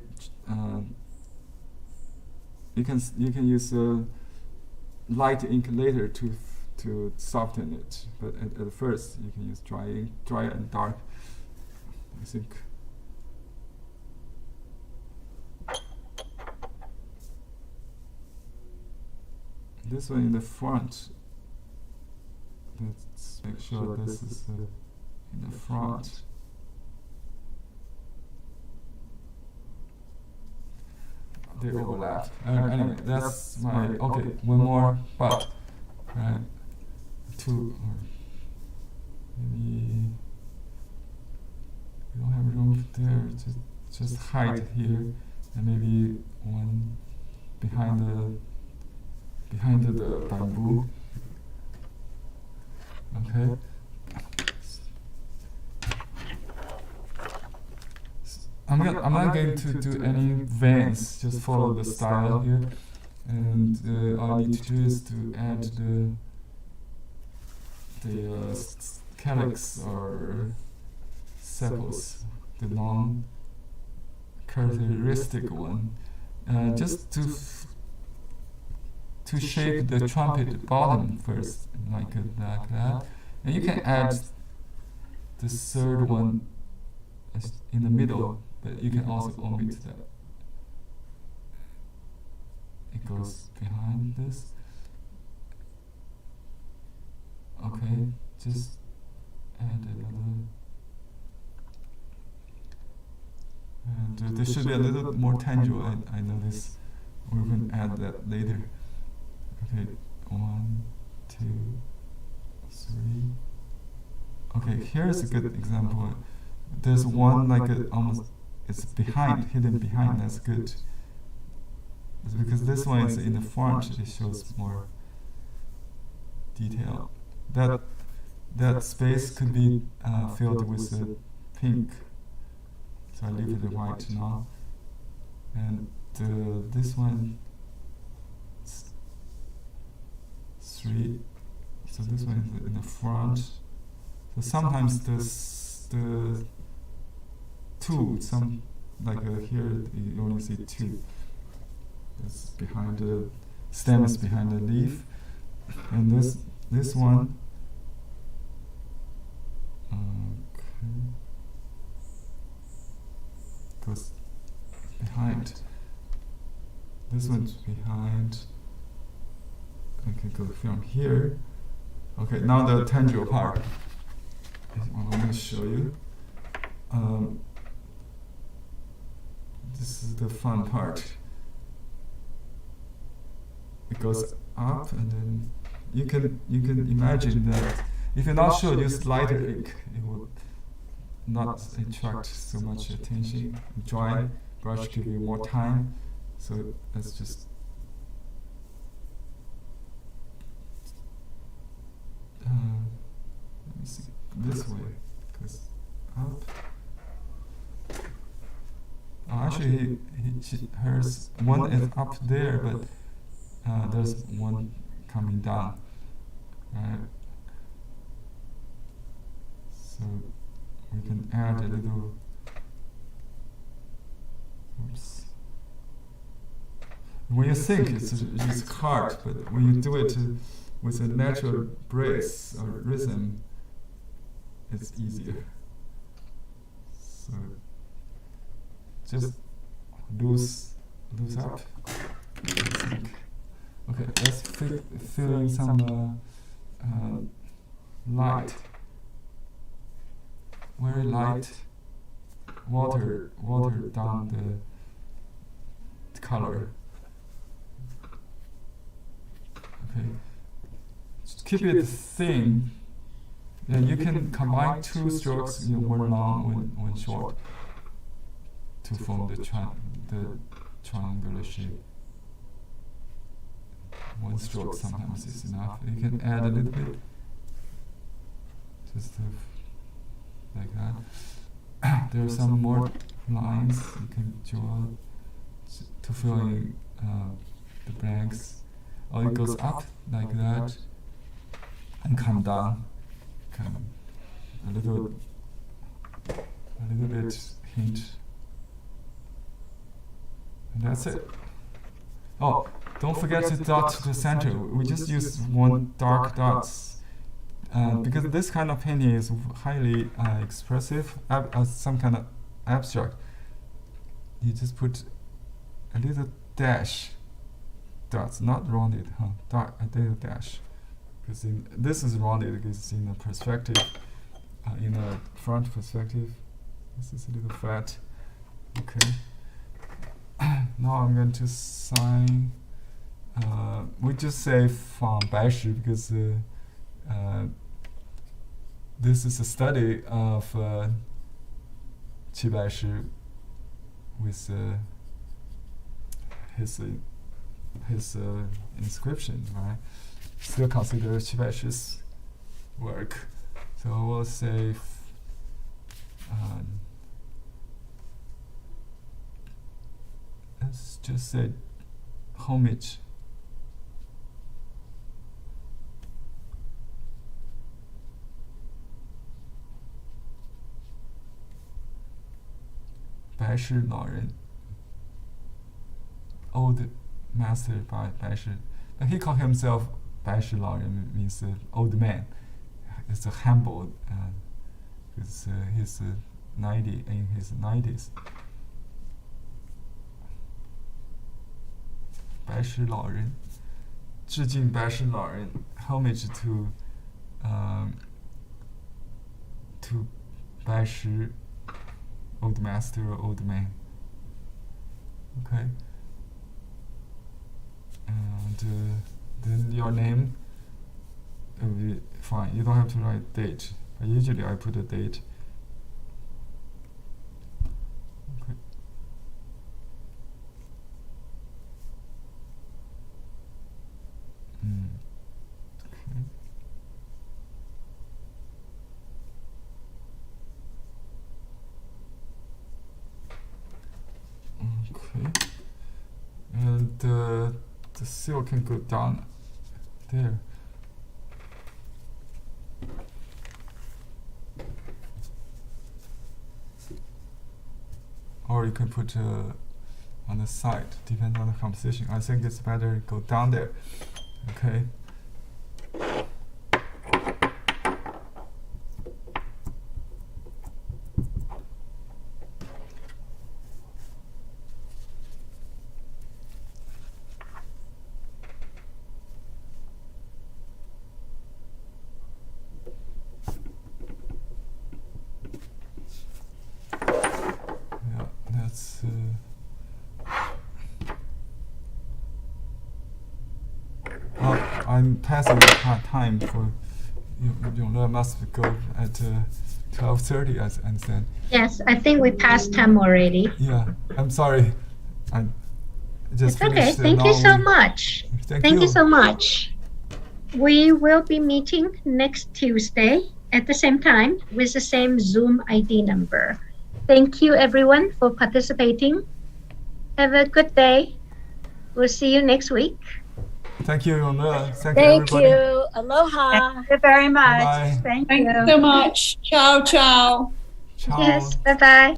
You can use light ink later to soften it, but at first you can use dry and dark. I think. This one in the front. Let's make sure this is in the front. They overlap. Anyway, that's my okay. One more, but right, 2 or maybe we don't have room there. Just hide here, and maybe one behind the bamboo. Okay. I'm not going to do any veins, just follow the style here. And all I need to do is to add the calyx or sepals, the long characteristic one, just to shape the trumpet bottom first, like that. And you can add the third one in the middle. But you can also omit that. It goes behind this. Okay, just add another. And there should be a little more tangible. I notice. We're going to add that later. Okay, 1, 2, 3. Okay, here's a good example. There's one like almost. It's hidden behind. That's good. It's because this one is in the front. It shows more detail. That space could be filled with pink. So I leave it white now. And this one, 3. So this one is in the front. So sometimes the 2, some like here you only see 2. It's behind the stem is behind the leaf, and this one. Okay, goes behind. This one's behind. I can go from here. Okay, now the tangible part. I'm going to show you. This is the fun part. It goes up, and then you can imagine that if you're not sure, use lighter ink. not attract so much attention. Dry brush give you more time, so let's just let me see this way, because up. Oh, actually, hers one is up there, but there's one coming down, right? So we can add a little. Oops. When you think, it's hard, but when you do it with a natural brace or rhythm, it's easier. So just loose up. Okay, let's fill in some light, very light water down the color. Okay, just keep it thin. Yeah, you can combine two strokes, one long, one short, to form the triangular shape. One stroke sometimes is enough. You can add a little bit, just like that. There are some more lines you can draw to fill in the blanks. Or it goes up like that and come down. A little bit hint. And that's it. Oh, don't forget to dot the center. We just use one dark dots. Because this kind of painting is highly expressive, some kind of abstract. You just put a little dash dots, not rounded, a little dash. Because this is rounded because it's in a perspective, in a front perspective. This is a little flat. Okay. Now I'm going to sign. We just say from Baishi because this is a study of Qi Baishi with his inscription, right? Still consider Qi Baishi's work. So we'll say let's just say homage. Baishi 老人 Old master by Baishi. He called himself Baishi 老人 means old man. It's a humble, he's 90 in his 90s. 白石老人，致敬白石老人 homage to Baishi, old master or old man. Okay. And then your name will be fine. You don't have to write date. But usually I put a date. Okay. Okay. And the seal can go down there. Or you can put on the side, depends on the composition. I think it's better go down there. Okay. I'm passing the time for Yongre must go at 12:30, I understand. Yes, I think we passed time already. Yeah, I'm sorry. I just It's okay. finished. Thank you so much. Thank you so much. We will be meeting next Tuesday at the same time with the same Zoom ID number. Thank you everyone for participating. Have a good day. We'll see you next week. Thank you, Yongre. Thank you, Thank everybody. you. Aloha. Thank you very much. Bye-bye. Thank Thank you. you so much. Ciao, ciao. Ciao. Yes, bye-bye.